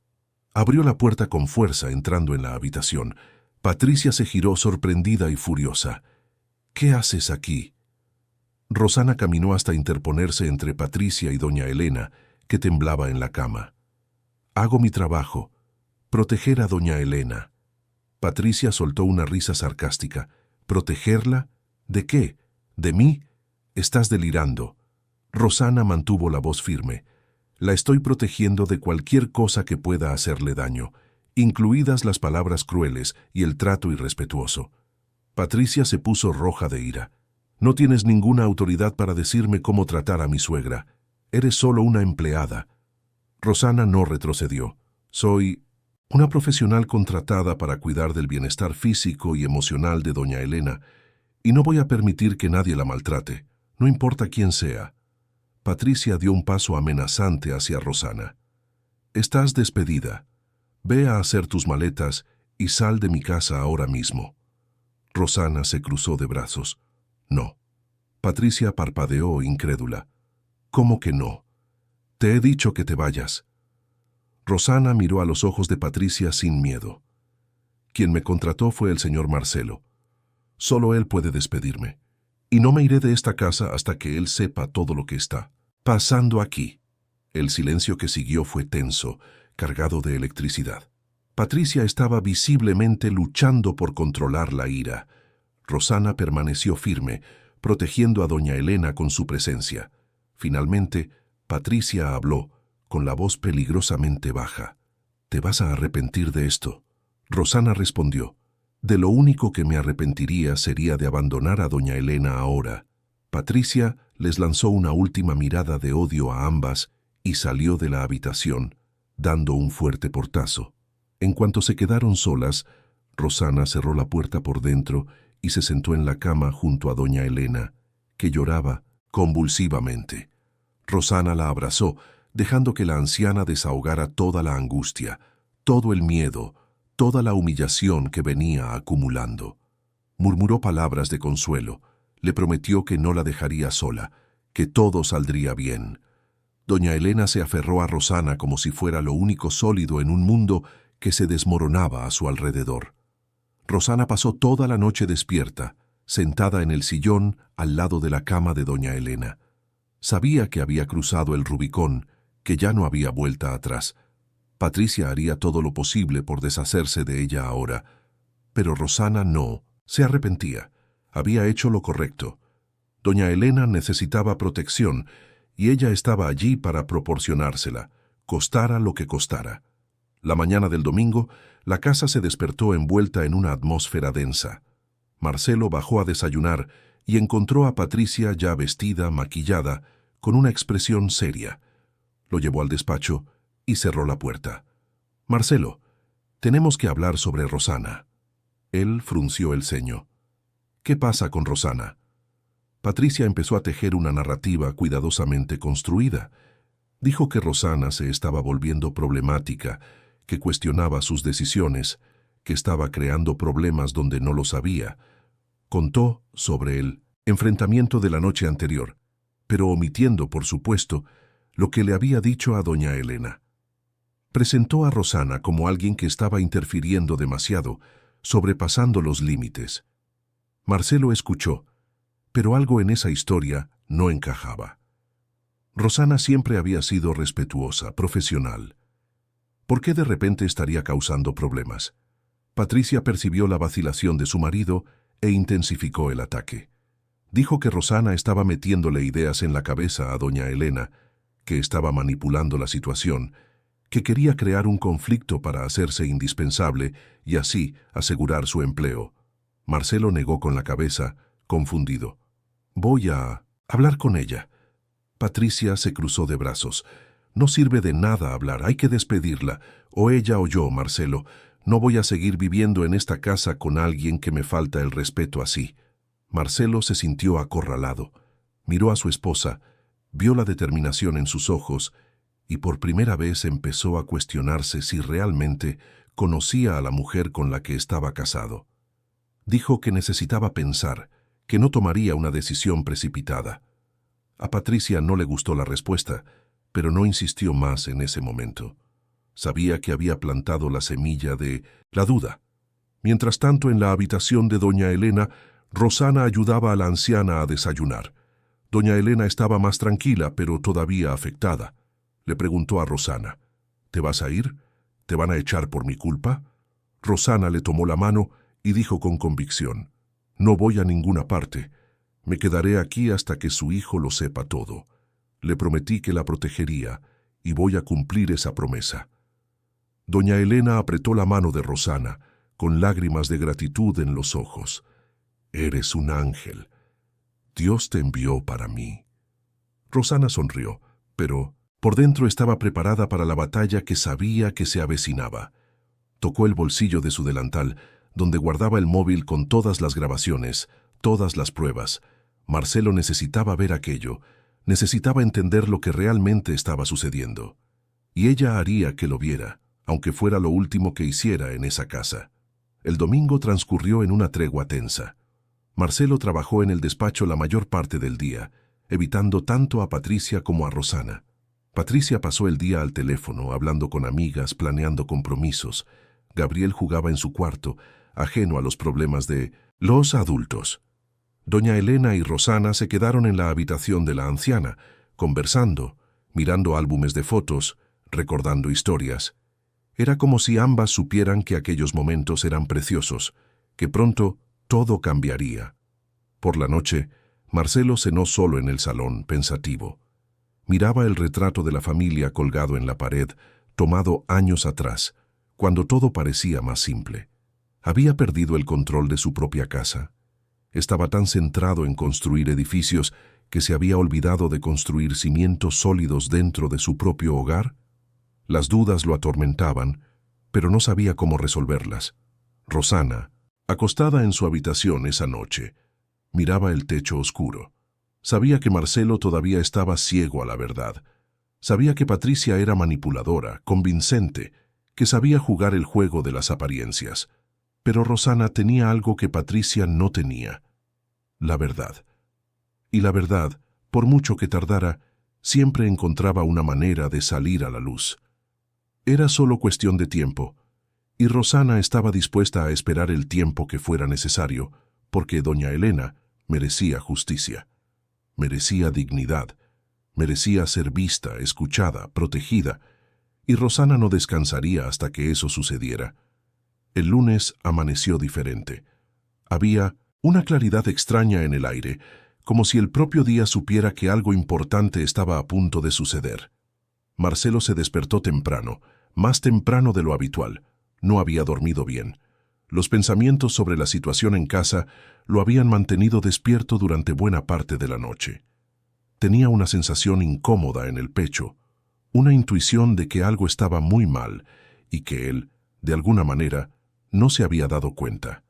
Abrió la puerta con fuerza entrando en la habitación. Patricia se giró sorprendida y furiosa. ¿Qué haces aquí? Rosana caminó hasta interponerse entre Patricia y doña Elena, que temblaba en la cama. Hago mi trabajo, proteger a doña Elena. Patricia soltó una risa sarcástica. ¿Protegerla? ¿De qué? ¿De mí? Estás delirando. Rosana mantuvo la voz firme. La estoy protegiendo de cualquier cosa que pueda hacerle daño, incluidas las palabras crueles y el trato irrespetuoso. Patricia se puso roja de ira. No tienes ninguna autoridad para decirme cómo tratar a mi suegra. Eres solo una empleada. Rosana no retrocedió. Soy una profesional contratada para cuidar del bienestar físico y emocional de doña Elena, y no voy a permitir que nadie la maltrate, no importa quién sea. Patricia dio un paso amenazante hacia Rosana. Estás despedida. Ve a hacer tus maletas y sal de mi casa ahora mismo. Rosana se cruzó de brazos. No. Patricia parpadeó incrédula. ¿Cómo que no? Te he dicho que te vayas. Rosana miró a los ojos de Patricia sin miedo. Quien me contrató fue el señor Marcelo. Solo él puede despedirme. Y no me iré de esta casa hasta que él sepa todo lo que está pasando aquí. El silencio que siguió fue tenso, cargado de electricidad. Patricia estaba visiblemente luchando por controlar la ira. Rosana permaneció firme, protegiendo a doña Elena con su presencia. Finalmente, Patricia habló, con la voz peligrosamente baja. «¿Te vas a arrepentir de esto?» Rosana respondió. «De lo único que me arrepentiría sería de abandonar a doña Elena ahora». Patricia les lanzó una última mirada de odio a ambas y salió de la habitación, dando un fuerte portazo. En cuanto se quedaron solas, Rosana cerró la puerta por dentro y se sentó en la cama junto a doña Elena, que lloraba convulsivamente. Rosana la abrazó, dejando que la anciana desahogara toda la angustia, todo el miedo, toda la humillación que venía acumulando. Murmuró palabras de consuelo, le prometió que no la dejaría sola, que todo saldría bien. Doña Elena se aferró a Rosana como si fuera lo único sólido en un mundo que se desmoronaba a su alrededor. Rosana pasó toda la noche despierta, sentada en el sillón al lado de la cama de doña Elena. Sabía que había cruzado el Rubicón, que ya no había vuelta atrás. Patricia haría todo lo posible por deshacerse de ella ahora, pero Rosana no, se arrepentía. Había hecho lo correcto. Doña Elena necesitaba protección y ella estaba allí para proporcionársela, costara lo que costara. La mañana del domingo, la casa se despertó envuelta en una atmósfera densa. Marcelo bajó a desayunar y encontró a Patricia ya vestida, maquillada, con una expresión seria. Lo llevó al despacho y cerró la puerta. «Marcelo, tenemos que hablar sobre Rosana». Él frunció el ceño. «¿Qué pasa con Rosana?» Patricia empezó a tejer una narrativa cuidadosamente construida. Dijo que Rosana se estaba volviendo problemática, que cuestionaba sus decisiones, que estaba creando problemas donde no lo sabía. Contó sobre el enfrentamiento de la noche anterior, pero omitiendo, por supuesto, lo que le había dicho a doña Elena. Presentó a Rosana como alguien que estaba interfiriendo demasiado, sobrepasando los límites. Marcelo escuchó, pero algo en esa historia no encajaba. Rosana siempre había sido respetuosa, profesional. ¿Por qué de repente estaría causando problemas? Patricia percibió la vacilación de su marido e intensificó el ataque. Dijo que Rosana estaba metiéndole ideas en la cabeza a doña Elena, que estaba manipulando la situación, que quería crear un conflicto para hacerse indispensable y así asegurar su empleo. Marcelo negó con la cabeza, confundido. «Voy a hablar con ella». Patricia se cruzó de brazos. «No sirve de nada hablar, hay que despedirla. O ella o yo, Marcelo. No voy a seguir viviendo en esta casa con alguien que me falta el respeto así». Marcelo se sintió acorralado. Miró a su esposa, vio la determinación en sus ojos y por primera vez empezó a cuestionarse si realmente conocía a la mujer con la que estaba casado. Dijo que necesitaba pensar, que no tomaría una decisión precipitada. A Patricia no le gustó la respuesta, pero no insistió más en ese momento. Sabía que había plantado la semilla de la duda. Mientras tanto, en la habitación de doña Elena, Rosana ayudaba a la anciana a desayunar. Doña Elena estaba más tranquila, pero todavía afectada. Le preguntó a Rosana, «¿Te vas a ir? ¿Te van a echar por mi culpa?» Rosana le tomó la mano y dijo con convicción, «No voy a ninguna parte. Me quedaré aquí hasta que su hijo lo sepa todo. Le prometí que la protegería y voy a cumplir esa promesa». Doña Elena apretó la mano de Rosana, con lágrimas de gratitud en los ojos. Eres un ángel. Dios te envió para mí. Rosana sonrió, pero por dentro estaba preparada para la batalla que sabía que se avecinaba. Tocó el bolsillo de su delantal, donde guardaba el móvil con todas las grabaciones, todas las pruebas. Marcelo necesitaba ver aquello, necesitaba entender lo que realmente estaba sucediendo. Y ella haría que lo viera, aunque fuera lo último que hiciera en esa casa. El domingo transcurrió en una tregua tensa. Marcelo trabajó en el despacho la mayor parte del día, evitando tanto a Patricia como a Rosana. Patricia pasó el día al teléfono, hablando con amigas, planeando compromisos. Gabriel jugaba en su cuarto, ajeno a los problemas de los adultos. Doña Elena y Rosana se quedaron en la habitación de la anciana, conversando, mirando álbumes de fotos, recordando historias. Era como si ambas supieran que aquellos momentos eran preciosos, que pronto todo cambiaría. Por la noche, Marcelo cenó solo en el salón, pensativo. Miraba el retrato de la familia colgado en la pared, tomado años atrás, cuando todo parecía más simple. Había perdido el control de su propia casa. Estaba tan centrado en construir edificios que se había olvidado de construir cimientos sólidos dentro de su propio hogar. Las dudas lo atormentaban, pero no sabía cómo resolverlas. Rosana, acostada en su habitación esa noche, miraba el techo oscuro. Sabía que Marcelo todavía estaba ciego a la verdad. Sabía que Patricia era manipuladora, convincente, que sabía jugar el juego de las apariencias. Pero Rosana tenía algo que Patricia no tenía: la verdad. Y la verdad, por mucho que tardara, siempre encontraba una manera de salir a la luz. Era solo cuestión de tiempo, y Rosana estaba dispuesta a esperar el tiempo que fuera necesario, porque doña Elena merecía justicia, merecía dignidad, merecía ser vista, escuchada, protegida, y Rosana no descansaría hasta que eso sucediera. El lunes amaneció diferente. Había una claridad extraña en el aire, como si el propio día supiera que algo importante estaba a punto de suceder. Marcelo se despertó temprano, más temprano de lo habitual. No había dormido bien. Los pensamientos sobre la situación en casa lo habían mantenido despierto durante buena parte de la noche. Tenía una sensación incómoda en el pecho, una intuición de que algo estaba muy mal y que él, de alguna manera, no se había dado cuenta.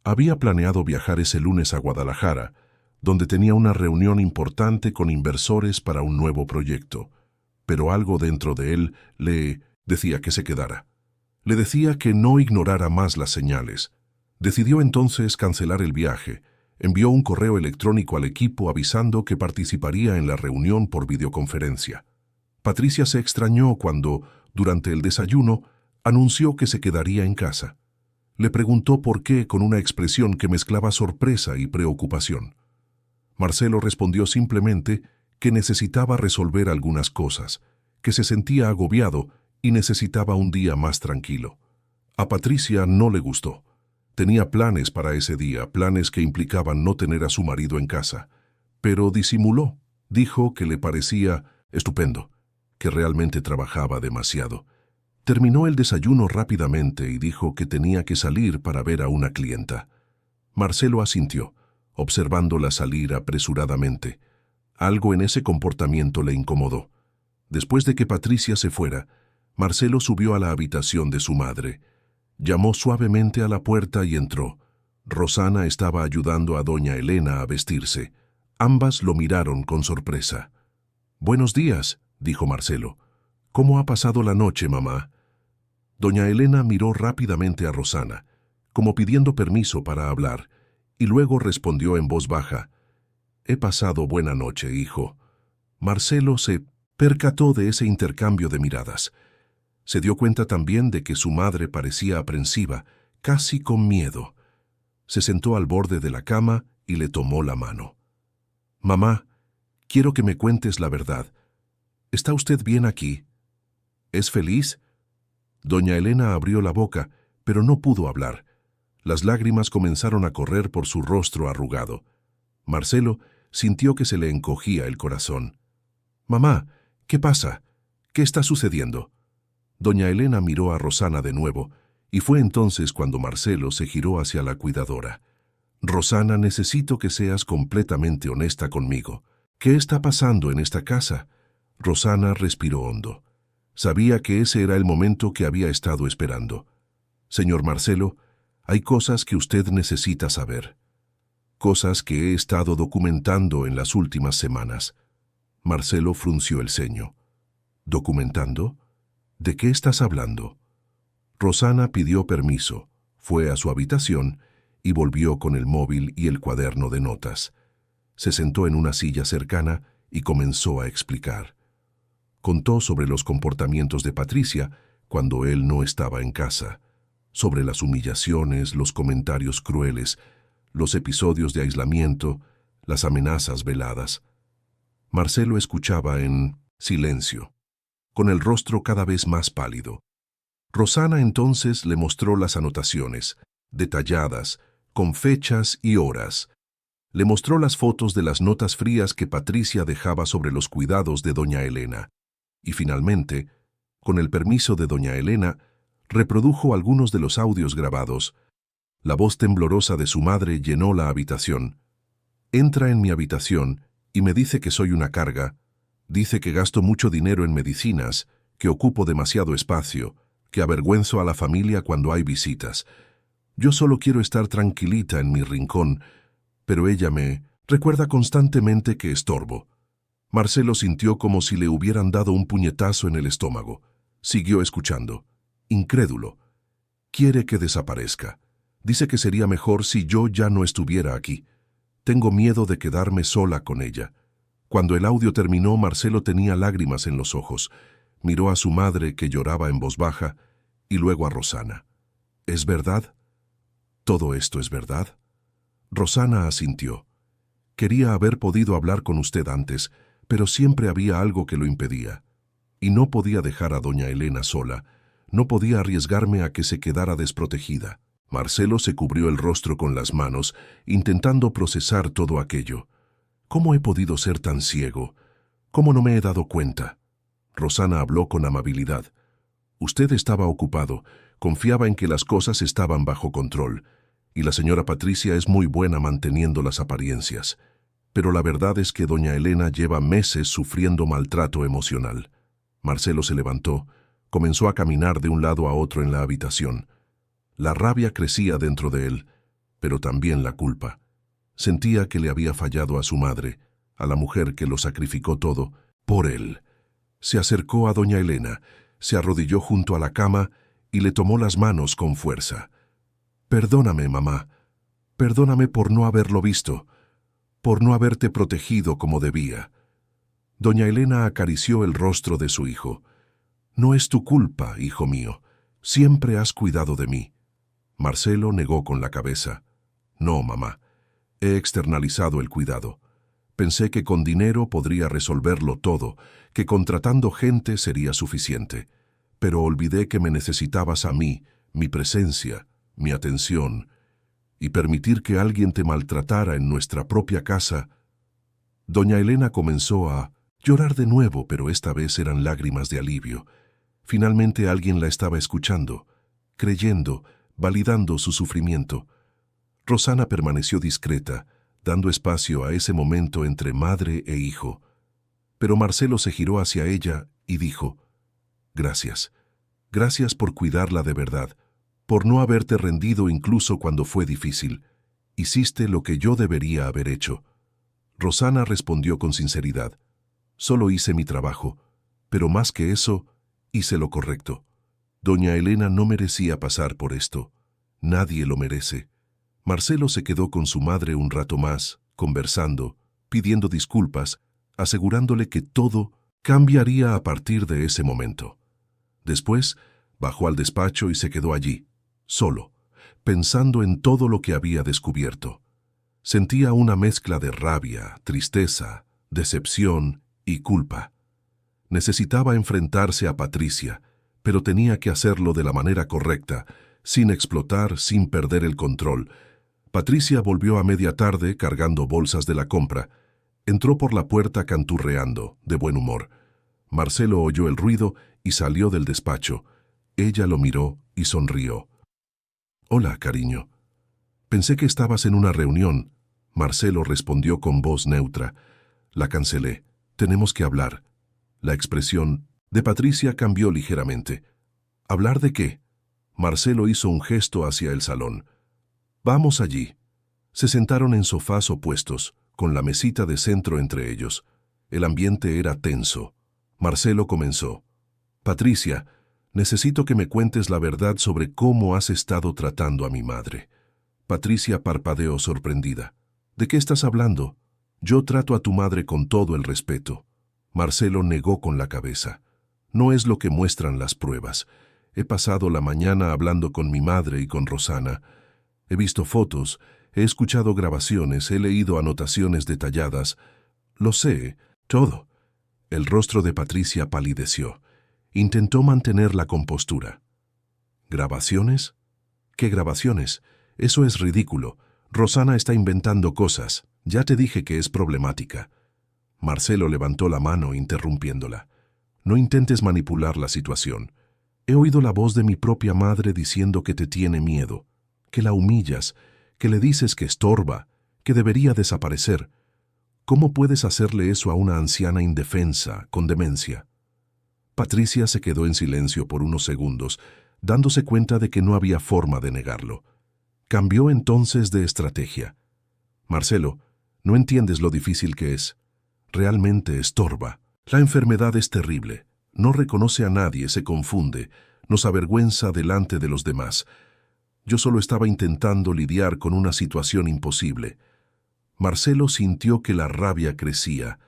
Había planeado viajar ese lunes a Guadalajara, donde tenía una reunión importante con inversores para un nuevo proyecto, pero algo dentro de él le decía que se quedara. Le decía que no ignorara más las señales. Decidió entonces cancelar el viaje. Envió un correo electrónico al equipo avisando que participaría en la reunión por videoconferencia. Patricia se extrañó cuando, durante el desayuno, anunció que se quedaría en casa. Le preguntó por qué con una expresión que mezclaba sorpresa y preocupación. Marcelo respondió simplemente que necesitaba resolver algunas cosas, que se sentía agobiado y necesitaba un día más tranquilo. A Patricia no le gustó. Tenía planes para ese día, planes que implicaban no tener a su marido en casa. Pero disimuló. Dijo que le parecía estupendo, que realmente trabajaba demasiado. Terminó el desayuno rápidamente y dijo que tenía que salir para ver a una clienta. Marcelo asintió, observándola salir apresuradamente. Algo en ese comportamiento le incomodó. Después de que Patricia se fuera, Marcelo subió a la habitación de su madre. Llamó suavemente a la puerta y entró. Rosana estaba ayudando a doña Elena a vestirse. Ambas lo miraron con sorpresa. «Buenos días», dijo Marcelo. «¿Cómo ha pasado la noche, mamá?» Doña Elena miró rápidamente a Rosana, como pidiendo permiso para hablar, y luego respondió en voz baja: «He pasado buena noche, hijo». Marcelo se percató de ese intercambio de miradas. Se dio cuenta también de que su madre parecía aprensiva, casi con miedo. Se sentó al borde de la cama y le tomó la mano. «Mamá, quiero que me cuentes la verdad. ¿Está usted bien aquí? ¿Es feliz?» Doña Elena abrió la boca, pero no pudo hablar. Las lágrimas comenzaron a correr por su rostro arrugado. Marcelo sintió que se le encogía el corazón. «Mamá, ¿qué pasa? ¿Qué está sucediendo?» Doña Elena miró a Rosana de nuevo, y fue entonces cuando Marcelo se giró hacia la cuidadora. Rosana, necesito que seas completamente honesta conmigo. ¿Qué está pasando en esta casa? Rosana respiró hondo. Sabía que ese era el momento que había estado esperando. Señor Marcelo, hay cosas que usted necesita saber. Cosas que he estado documentando en las últimas semanas. Marcelo frunció el ceño. ¿Documentando? ¿De qué estás hablando? Rosana pidió permiso, fue a su habitación y volvió con el móvil y el cuaderno de notas. Se sentó en una silla cercana y comenzó a explicar. Contó sobre los comportamientos de Patricia cuando él no estaba en casa, sobre las humillaciones, los comentarios crueles, los episodios de aislamiento, las amenazas veladas. Marcelo escuchaba en silencio, con el rostro cada vez más pálido. Rosana entonces le mostró las anotaciones, detalladas, con fechas y horas. Le mostró las fotos de las notas frías que Patricia dejaba sobre los cuidados de doña Elena. Y finalmente, con el permiso de doña Elena, reprodujo algunos de los audios grabados. La voz temblorosa de su madre llenó la habitación. Entra en mi habitación y me dice que soy una carga. Dice que gasto mucho dinero en medicinas, que ocupo demasiado espacio, que avergüenzo a la familia cuando hay visitas. Yo solo quiero estar tranquilita en mi rincón, pero ella me recuerda constantemente que estorbo. Marcelo sintió como si le hubieran dado un puñetazo en el estómago. Siguió escuchando, incrédulo. Quiere que desaparezca. Dice que sería mejor si yo ya no estuviera aquí. Tengo miedo de quedarme sola con ella. Cuando el audio terminó, Marcelo tenía lágrimas en los ojos. Miró a su madre, que lloraba en voz baja, y luego a Rosana. ¿Es verdad? ¿Todo esto es verdad? Rosana asintió. Quería haber podido hablar con usted antes, pero siempre había algo que lo impedía. Y no podía dejar a doña Elena sola. No podía arriesgarme a que se quedara desprotegida. Marcelo se cubrió el rostro con las manos, intentando procesar todo aquello. ¿Cómo he podido ser tan ciego? ¿Cómo no me he dado cuenta? Rosana habló con amabilidad. Usted estaba ocupado, confiaba en que las cosas estaban bajo control, y la señora Patricia es muy buena manteniendo las apariencias. Pero la verdad es que doña Elena lleva meses sufriendo maltrato emocional. Marcelo se levantó, comenzó a caminar de un lado a otro en la habitación. La rabia crecía dentro de él, pero también la culpa. Sentía que le había fallado a su madre, a la mujer que lo sacrificó todo, por él. Se acercó a doña Elena, se arrodilló junto a la cama y le tomó las manos con fuerza. Perdóname, mamá. Perdóname por no haberlo visto, por no haberte protegido como debía. Doña Elena acarició el rostro de su hijo. No es tu culpa, hijo mío. Siempre has cuidado de mí. Marcelo negó con la cabeza. No, mamá. He externalizado el cuidado. Pensé que con dinero podría resolverlo todo, que contratando gente sería suficiente. Pero olvidé que me necesitabas a mí, mi presencia, mi atención, y permitir que alguien te maltratara en nuestra propia casa. Doña Elena comenzó a llorar de nuevo, pero esta vez eran lágrimas de alivio. Finalmente alguien la estaba escuchando, creyendo, validando su sufrimiento. Rosana permaneció discreta, dando espacio a ese momento entre madre e hijo. Pero Marcelo se giró hacia ella y dijo, «Gracias. Gracias por cuidarla de verdad, por no haberte rendido incluso cuando fue difícil. Hiciste lo que yo debería haber hecho». Rosana respondió con sinceridad, «Solo hice mi trabajo, pero más que eso, hice lo correcto. Doña Elena no merecía pasar por esto. Nadie lo merece». Marcelo se quedó con su madre un rato más, conversando, pidiendo disculpas, asegurándole que todo cambiaría a partir de ese momento. Después, bajó al despacho y se quedó allí, solo, pensando en todo lo que había descubierto. Sentía una mezcla de rabia, tristeza, decepción y culpa. Necesitaba enfrentarse a Patricia, pero tenía que hacerlo de la manera correcta, sin explotar, sin perder el control. Patricia volvió a media tarde cargando bolsas de la compra. Entró por la puerta canturreando, de buen humor. Marcelo oyó el ruido y salió del despacho. Ella lo miró y sonrió. «Hola, cariño». Pensé que estabas en una reunión. Marcelo respondió con voz neutra. La cancelé. Tenemos que hablar. La expresión de Patricia cambió ligeramente. ¿Hablar de qué? Marcelo hizo un gesto hacia el salón. Vamos allí. Se sentaron en sofás opuestos, con la mesita de centro entre ellos. El ambiente era tenso. Marcelo comenzó. Patricia, necesito que me cuentes la verdad sobre cómo has estado tratando a mi madre. Patricia parpadeó sorprendida. ¿De qué estás hablando? Yo trato a tu madre con todo el respeto. Marcelo negó con la cabeza. No es lo que muestran las pruebas. He pasado la mañana hablando con mi madre y con Rosana. He visto fotos, he escuchado grabaciones, he leído anotaciones detalladas. Lo sé, todo. El rostro de Patricia palideció. Intentó mantener la compostura. ¿Grabaciones? ¿Qué grabaciones? Eso es ridículo. Rosana está inventando cosas. Ya te dije que es problemática. Marcelo levantó la mano interrumpiéndola. No intentes manipular la situación. He oído la voz de mi propia madre diciendo que te tiene miedo, que la humillas, que le dices que estorba, que debería desaparecer. ¿Cómo puedes hacerle eso a una anciana indefensa, con demencia? Patricia se quedó en silencio por unos segundos, dándose cuenta de que no había forma de negarlo. Cambió entonces de estrategia. Marcelo, no entiendes lo difícil que es. Realmente estorba. La enfermedad es terrible. No reconoce a nadie, se confunde, nos avergüenza delante de los demás. Yo solo estaba intentando lidiar con una situación imposible. Marcelo sintió que la rabia crecía.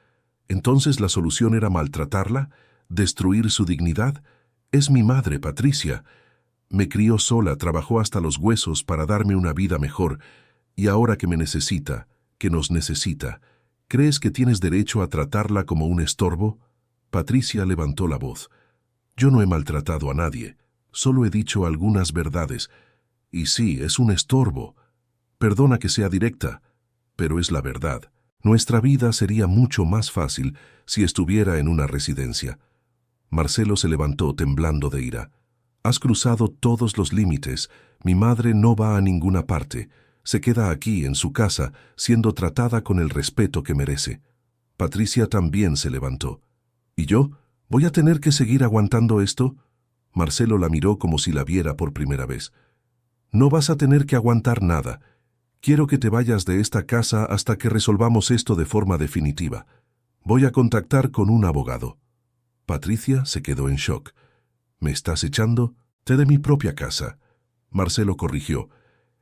¿Entonces la solución era maltratarla? ¿Destruir su dignidad? Es mi madre, Patricia. Me crió sola, trabajó hasta los huesos para darme una vida mejor, y ahora que me necesita, que nos necesita, ¿crees que tienes derecho a tratarla como un estorbo? Patricia levantó la voz. Yo no he maltratado a nadie, solo he dicho algunas verdades. Y sí, es un estorbo. Perdona que sea directa, pero es la verdad. Nuestra vida sería mucho más fácil si estuviera en una residencia. Marcelo se levantó temblando de ira. Has cruzado todos los límites. Mi madre no va a ninguna parte. Se queda aquí, en su casa, siendo tratada con el respeto que merece. Patricia también se levantó. ¿Y yo? ¿Voy a tener que seguir aguantando esto? Marcelo la miró como si la viera por primera vez. No vas a tener que aguantar nada. Quiero que te vayas de esta casa hasta que resolvamos esto de forma definitiva. Voy a contactar con un abogado. Patricia se quedó en shock. ¿Me estás echando? Te de mi propia casa. Marcelo corrigió.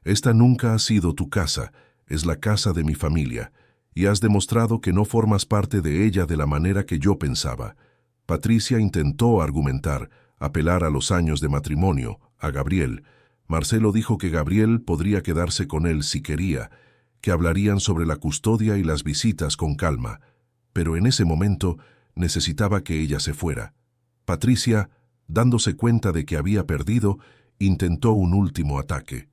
Esta nunca ha sido tu casa, es la casa de mi familia, y has demostrado que no formas parte de ella de la manera que yo pensaba. Patricia intentó argumentar, apelar a los años de matrimonio, a Gabriel. Marcelo dijo que Gabriel podría quedarse con él si quería, que hablarían sobre la custodia y las visitas con calma, pero en ese momento necesitaba que ella se fuera. Patricia, dándose cuenta de que había perdido, intentó un último ataque.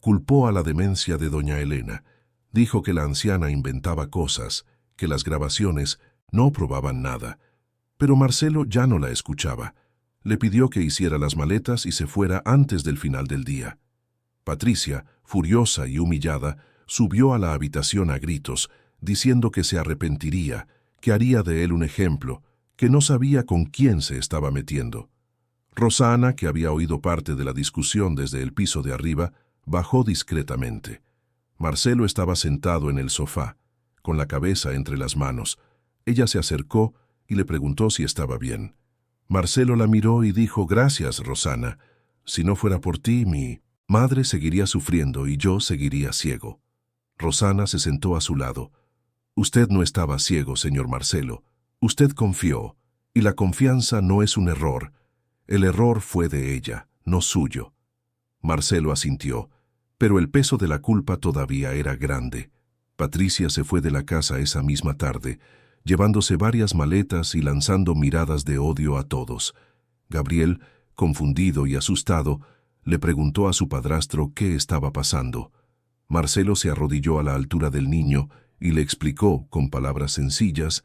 Culpó a la demencia de doña Elena. Dijo que la anciana inventaba cosas, que las grabaciones no probaban nada. Pero Marcelo ya no la escuchaba. Le pidió que hiciera las maletas y se fuera antes del final del día. Patricia, furiosa y humillada, subió a la habitación a gritos, diciendo que se arrepentiría, que haría de él un ejemplo, que no sabía con quién se estaba metiendo. Rosana, que había oído parte de la discusión desde el piso de arriba, bajó discretamente. Marcelo estaba sentado en el sofá, con la cabeza entre las manos. Ella se acercó y le preguntó si estaba bien. Marcelo la miró y dijo, «Gracias, Rosana. Si no fuera por ti, mi madre seguiría sufriendo y yo seguiría ciego». Rosana se sentó a su lado. «Usted no estaba ciego, señor Marcelo. Usted confió, y la confianza no es un error. El error fue de ella, no suyo». Marcelo asintió, pero el peso de la culpa todavía era grande. Patricia se fue de la casa esa misma tarde, llevándose varias maletas y lanzando miradas de odio a todos. Gabriel, confundido y asustado, le preguntó a su padrastro qué estaba pasando. Marcelo se arrodilló a la altura del niño y le explicó, con palabras sencillas,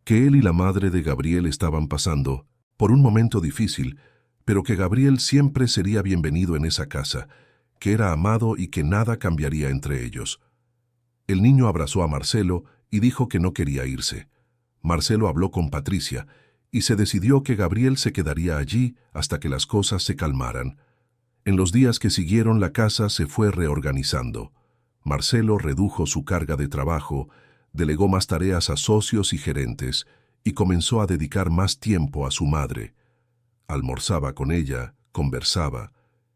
que él y la madre de Gabriel estaban pasando por un momento difícil, pero que Gabriel siempre sería bienvenido en esa casa, que era amado y que nada cambiaría entre ellos. El niño abrazó a Marcelo y dijo que no quería irse. Marcelo habló con Patricia y se decidió que Gabriel se quedaría allí hasta que las cosas se calmaran. En los días que siguieron, la casa se fue reorganizando. Marcelo redujo su carga de trabajo, delegó más tareas a socios y gerentes y comenzó a dedicar más tiempo a su madre. Almorzaba con ella, conversaba,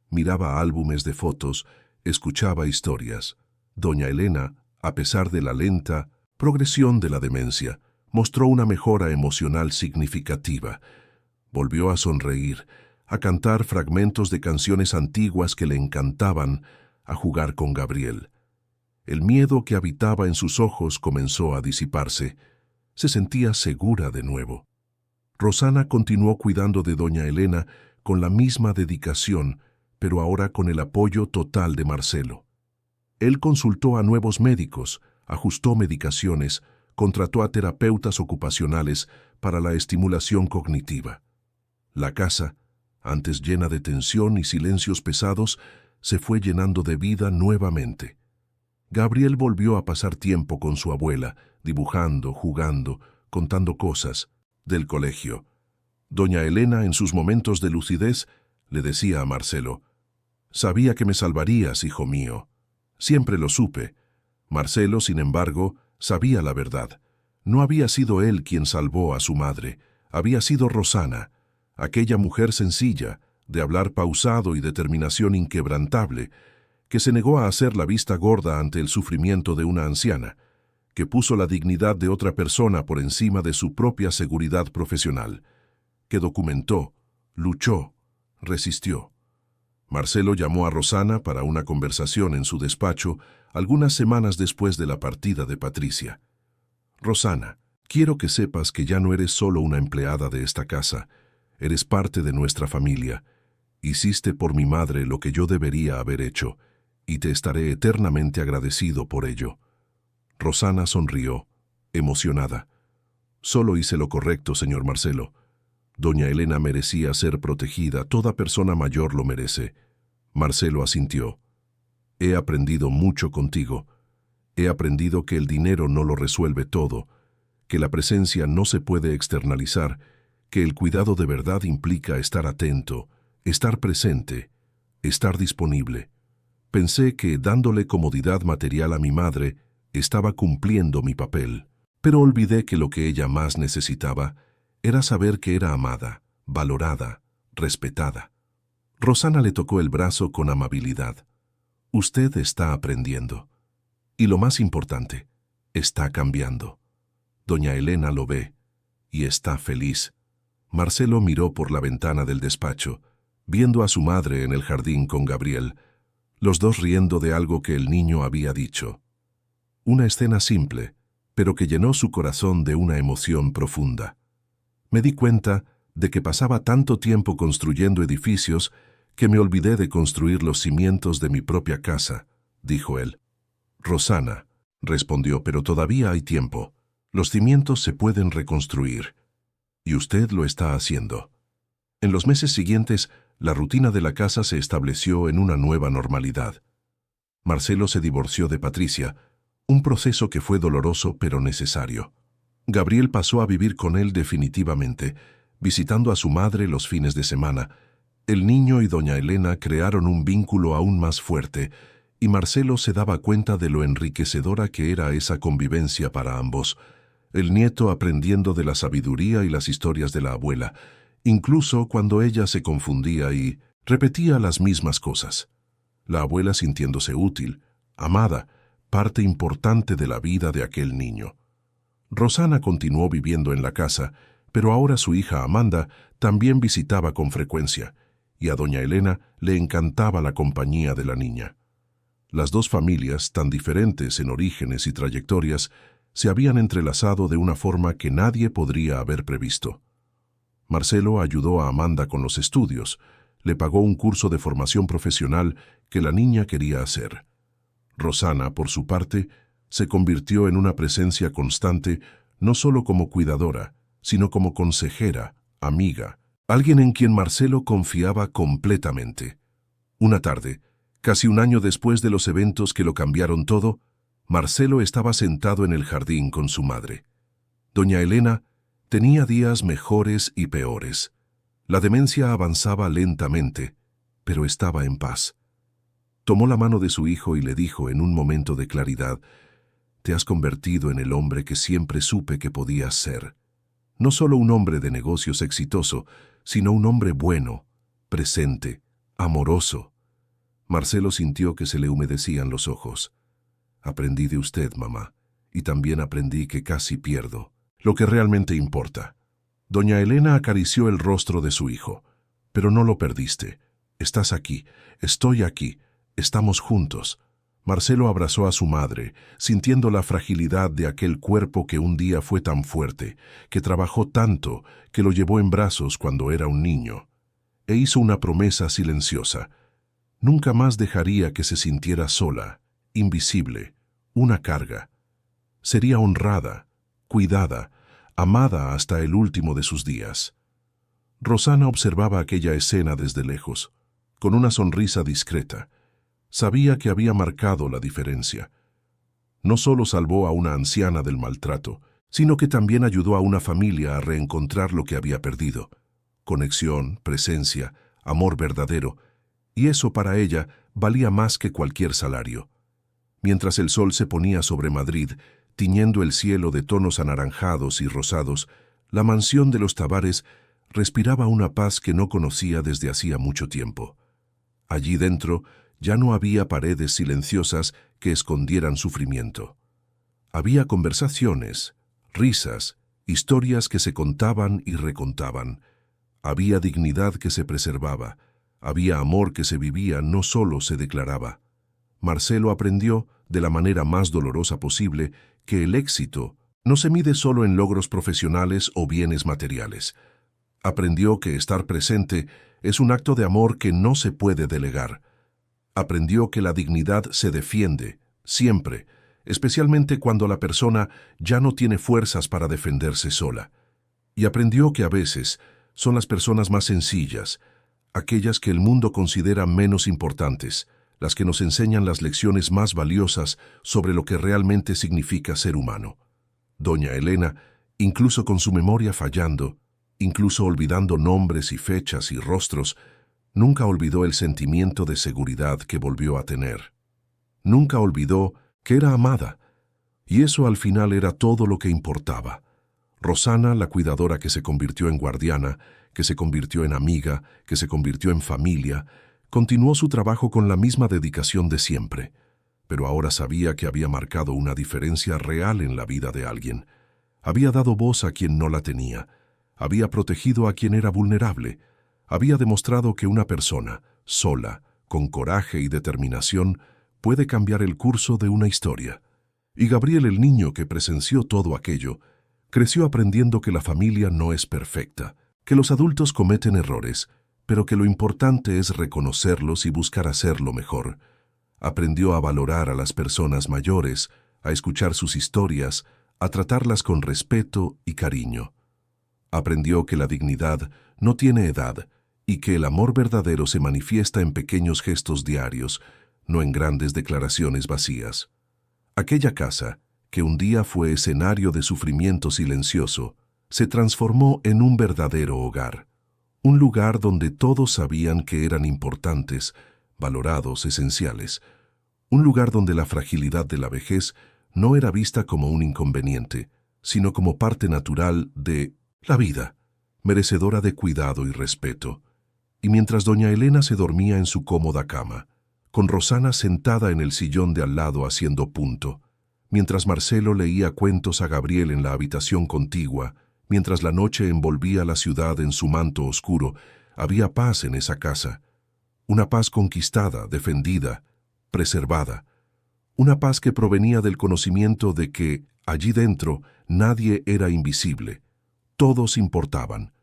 miraba álbumes de fotos, escuchaba historias. Doña Elena, a pesar de la lenta progresión de la demencia, mostró una mejora emocional significativa. Volvió a sonreír, a cantar fragmentos de canciones antiguas que le encantaban, a jugar con Gabriel. El miedo que habitaba en sus ojos comenzó a disiparse. Se sentía segura de nuevo. Rosana continuó cuidando de doña Elena con la misma dedicación, pero ahora con el apoyo total de Marcelo. Él consultó a nuevos médicos, ajustó medicaciones, contrató a terapeutas ocupacionales para la estimulación cognitiva. La casa, antes llena de tensión y silencios pesados, se fue llenando de vida nuevamente. Gabriel volvió a pasar tiempo con su abuela, dibujando, jugando, contando cosas del colegio. Doña Elena, en sus momentos de lucidez, le decía a Marcelo: «Sabía que me salvarías, hijo mío. Siempre lo supe». Marcelo, sin embargo, sabía la verdad. No había sido él quien salvó a su madre, había sido Rosana, aquella mujer sencilla, de hablar pausado y determinación inquebrantable, que se negó a hacer la vista gorda ante el sufrimiento de una anciana, que puso la dignidad de otra persona por encima de su propia seguridad profesional, que documentó, luchó, resistió. Marcelo llamó a Rosana para una conversación en su despacho algunas semanas después de la partida de Patricia. «Rosana, quiero que sepas que ya no eres solo una empleada de esta casa, eres parte de nuestra familia. Hiciste por mi madre lo que yo debería haber hecho, y te estaré eternamente agradecido por ello». Rosana sonrió, emocionada. «Solo hice lo correcto, señor Marcelo. Doña Elena merecía ser protegida, toda persona mayor lo merece». Marcelo asintió. «He aprendido mucho contigo. He aprendido que el dinero no lo resuelve todo, que la presencia no se puede externalizar, que el cuidado de verdad implica estar atento, estar presente, estar disponible. Pensé que, dándole comodidad material a mi madre, estaba cumpliendo mi papel, pero olvidé que lo que ella más necesitaba era saber que era amada, valorada, respetada». Rosana le tocó el brazo con amabilidad. «Usted está aprendiendo. Y lo más importante, está cambiando. Doña Elena lo ve y está feliz». Marcelo miró por la ventana del despacho, viendo a su madre en el jardín con Gabriel, los dos riendo de algo que el niño había dicho. Una escena simple, pero que llenó su corazón de una emoción profunda. «Me di cuenta de que pasaba tanto tiempo construyendo edificios que me olvidé de construir los cimientos de mi propia casa», dijo él. «Rosana», respondió, «pero todavía hay tiempo. Los cimientos se pueden reconstruir. Y usted lo está haciendo». En los meses siguientes, la rutina de la casa se estableció en una nueva normalidad. Marcelo se divorció de Patricia, un proceso que fue doloroso pero necesario. Gabriel pasó a vivir con él definitivamente, visitando a su madre los fines de semana. El niño y doña Elena crearon un vínculo aún más fuerte, y Marcelo se daba cuenta de lo enriquecedora que era esa convivencia para ambos. El nieto aprendiendo de la sabiduría y las historias de la abuela, incluso cuando ella se confundía y repetía las mismas cosas. La abuela sintiéndose útil, amada, parte importante de la vida de aquel niño. Rosana continuó viviendo en la casa, pero ahora su hija Amanda también visitaba con frecuencia, y a doña Elena le encantaba la compañía de la niña. Las dos familias, tan diferentes en orígenes y trayectorias, se habían entrelazado de una forma que nadie podría haber previsto. Marcelo ayudó a Amanda con los estudios, le pagó un curso de formación profesional que la niña quería hacer. Rosana, por su parte, se convirtió en una presencia constante, no solo como cuidadora, sino como consejera, amiga, alguien en quien Marcelo confiaba completamente. Una tarde, Casi un año después de los eventos que lo cambiaron todo, Marcelo estaba sentado en el jardín con su madre. Doña Elena tenía días mejores y peores. La demencia avanzaba lentamente, pero estaba en paz. Tomó la mano de su hijo y le dijo en un momento de claridad: «Te has convertido en el hombre que siempre supe que podías ser. No solo un hombre de negocios exitoso, sino un hombre bueno, presente, amoroso». Marcelo sintió que se le humedecían los ojos. «Aprendí de usted, mamá, y también aprendí que casi pierdo lo que realmente importa». Doña Elena acarició el rostro de su hijo. «Pero no lo perdiste. Estás aquí, estoy aquí, estamos juntos». Marcelo abrazó a su madre, sintiendo la fragilidad de aquel cuerpo que un día fue tan fuerte, que trabajó tanto, que lo llevó en brazos cuando era un niño. E hizo una promesa silenciosa. Nunca más dejaría que se sintiera sola, invisible, una carga. Sería honrada, cuidada, amada hasta el último de sus días. Rosana observaba aquella escena desde lejos, con una sonrisa discreta. Sabía que había marcado la diferencia. No solo salvó a una anciana del maltrato, sino que también ayudó a una familia a reencontrar lo que había perdido: conexión, presencia, amor verdadero, y eso para ella valía más que cualquier salario. Mientras el sol se ponía sobre Madrid, tiñendo el cielo de tonos anaranjados y rosados, la mansión de los Tavares respiraba una paz que no conocía desde hacía mucho tiempo. Allí dentro ya no había paredes silenciosas que escondieran sufrimiento. Había conversaciones, risas, historias que se contaban y recontaban. Había dignidad que se preservaba. Había amor que se vivía, no solo se declaraba. Marcelo aprendió, de la manera más dolorosa posible, que el éxito no se mide solo en logros profesionales o bienes materiales. Aprendió que estar presente es un acto de amor que no se puede delegar. Aprendió que la dignidad se defiende, siempre, especialmente cuando la persona ya no tiene fuerzas para defenderse sola. Y aprendió que a veces son las personas más sencillas, aquellas que el mundo considera menos importantes, las que nos enseñan las lecciones más valiosas sobre lo que realmente significa ser humano. Doña Elena, incluso con su memoria fallando, incluso olvidando nombres y fechas y rostros, nunca olvidó el sentimiento de seguridad que volvió a tener. Nunca olvidó que era amada, y eso al final era todo lo que importaba. Rosana, la cuidadora que se convirtió en guardiana, que se convirtió en amiga, que se convirtió en familia, continuó su trabajo con la misma dedicación de siempre, pero ahora sabía que había marcado una diferencia real en la vida de alguien. Había dado voz a quien no la tenía, había protegido a quien era vulnerable, había demostrado que una persona, sola, con coraje y determinación, puede cambiar el curso de una historia. Y Gabriel, el niño que presenció todo aquello, creció aprendiendo que la familia no es perfecta, que los adultos cometen errores, pero que lo importante es reconocerlos y buscar hacerlo mejor. Aprendió a valorar a las personas mayores, a escuchar sus historias, a tratarlas con respeto y cariño. Aprendió que la dignidad no tiene edad y que el amor verdadero se manifiesta en pequeños gestos diarios, no en grandes declaraciones vacías. Aquella casa, que un día fue escenario de sufrimiento silencioso, se transformó en un verdadero hogar. Un lugar donde todos sabían que eran importantes, valorados, esenciales. Un lugar donde la fragilidad de la vejez no era vista como un inconveniente, sino como parte natural de la vida, merecedora de cuidado y respeto. Y mientras doña Elena se dormía en su cómoda cama, con Rosana sentada en el sillón de al lado haciendo punto, mientras Marcelo leía cuentos a Gabriel en la habitación contigua, mientras la noche envolvía la ciudad en su manto oscuro, había paz en esa casa. Una paz conquistada, defendida, preservada. Una paz que provenía del conocimiento de que, allí dentro, nadie era invisible. Todos importaban.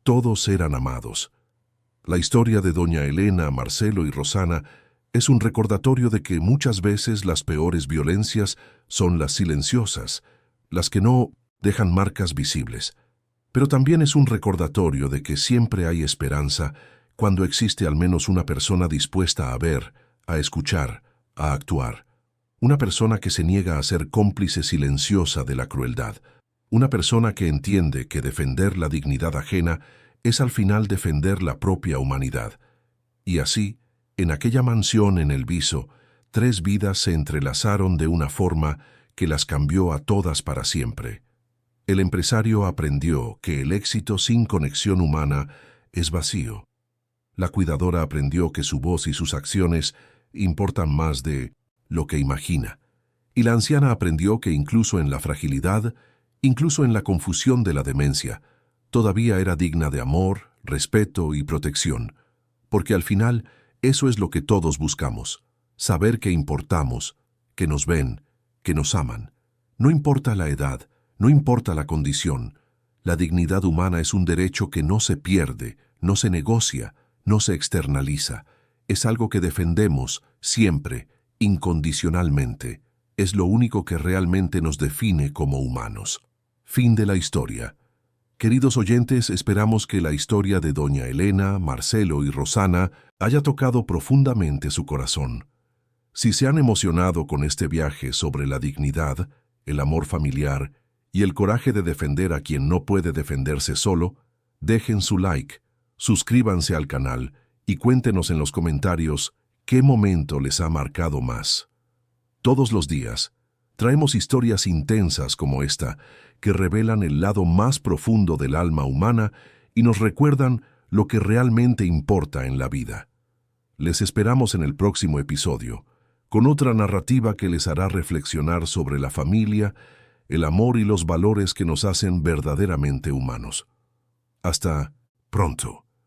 Todos eran amados. La historia de doña Elena, Marcelo y Rosana es un recordatorio de que muchas veces las peores violencias son las silenciosas, las que no dejan marcas visibles. Pero también es un recordatorio de que siempre hay esperanza cuando existe al menos una persona dispuesta a ver, a escuchar, a actuar. Una persona que se niega a ser cómplice silenciosa de la crueldad. Una persona que entiende que defender la dignidad ajena es al final defender la propia humanidad. Y así, en aquella mansión en El Viso, 3 vidas se entrelazaron de una forma que las cambió a todas para siempre. El empresario aprendió que el éxito sin conexión humana es vacío. La cuidadora aprendió que su voz y sus acciones importan más de lo que imagina. Y la anciana aprendió que incluso en la fragilidad, incluso en la confusión de la demencia, todavía era digna de amor, respeto y protección. Porque al final, eso es lo que todos buscamos, saber que importamos, que nos ven, que nos aman. No importa la edad, no importa la condición, la dignidad humana es un derecho que no se pierde, no se negocia, no se externaliza. Es algo que defendemos siempre, incondicionalmente. Es lo único que realmente nos define como humanos. Fin de la historia. Queridos oyentes, esperamos que la historia de doña Elena, Marcelo y Rosana haya tocado profundamente su corazón. Si se han emocionado con este viaje sobre la dignidad, el amor familiar y el coraje de defender a quien no puede defenderse solo, dejen su like, suscríbanse al canal y cuéntenos en los comentarios qué momento les ha marcado más. Todos los días, traemos historias intensas como esta que revelan el lado más profundo del alma humana y nos recuerdan lo que realmente importa en la vida. Les esperamos en el próximo episodio, con otra narrativa que les hará reflexionar sobre la familia, el amor y los valores que nos hacen verdaderamente humanos. Hasta pronto.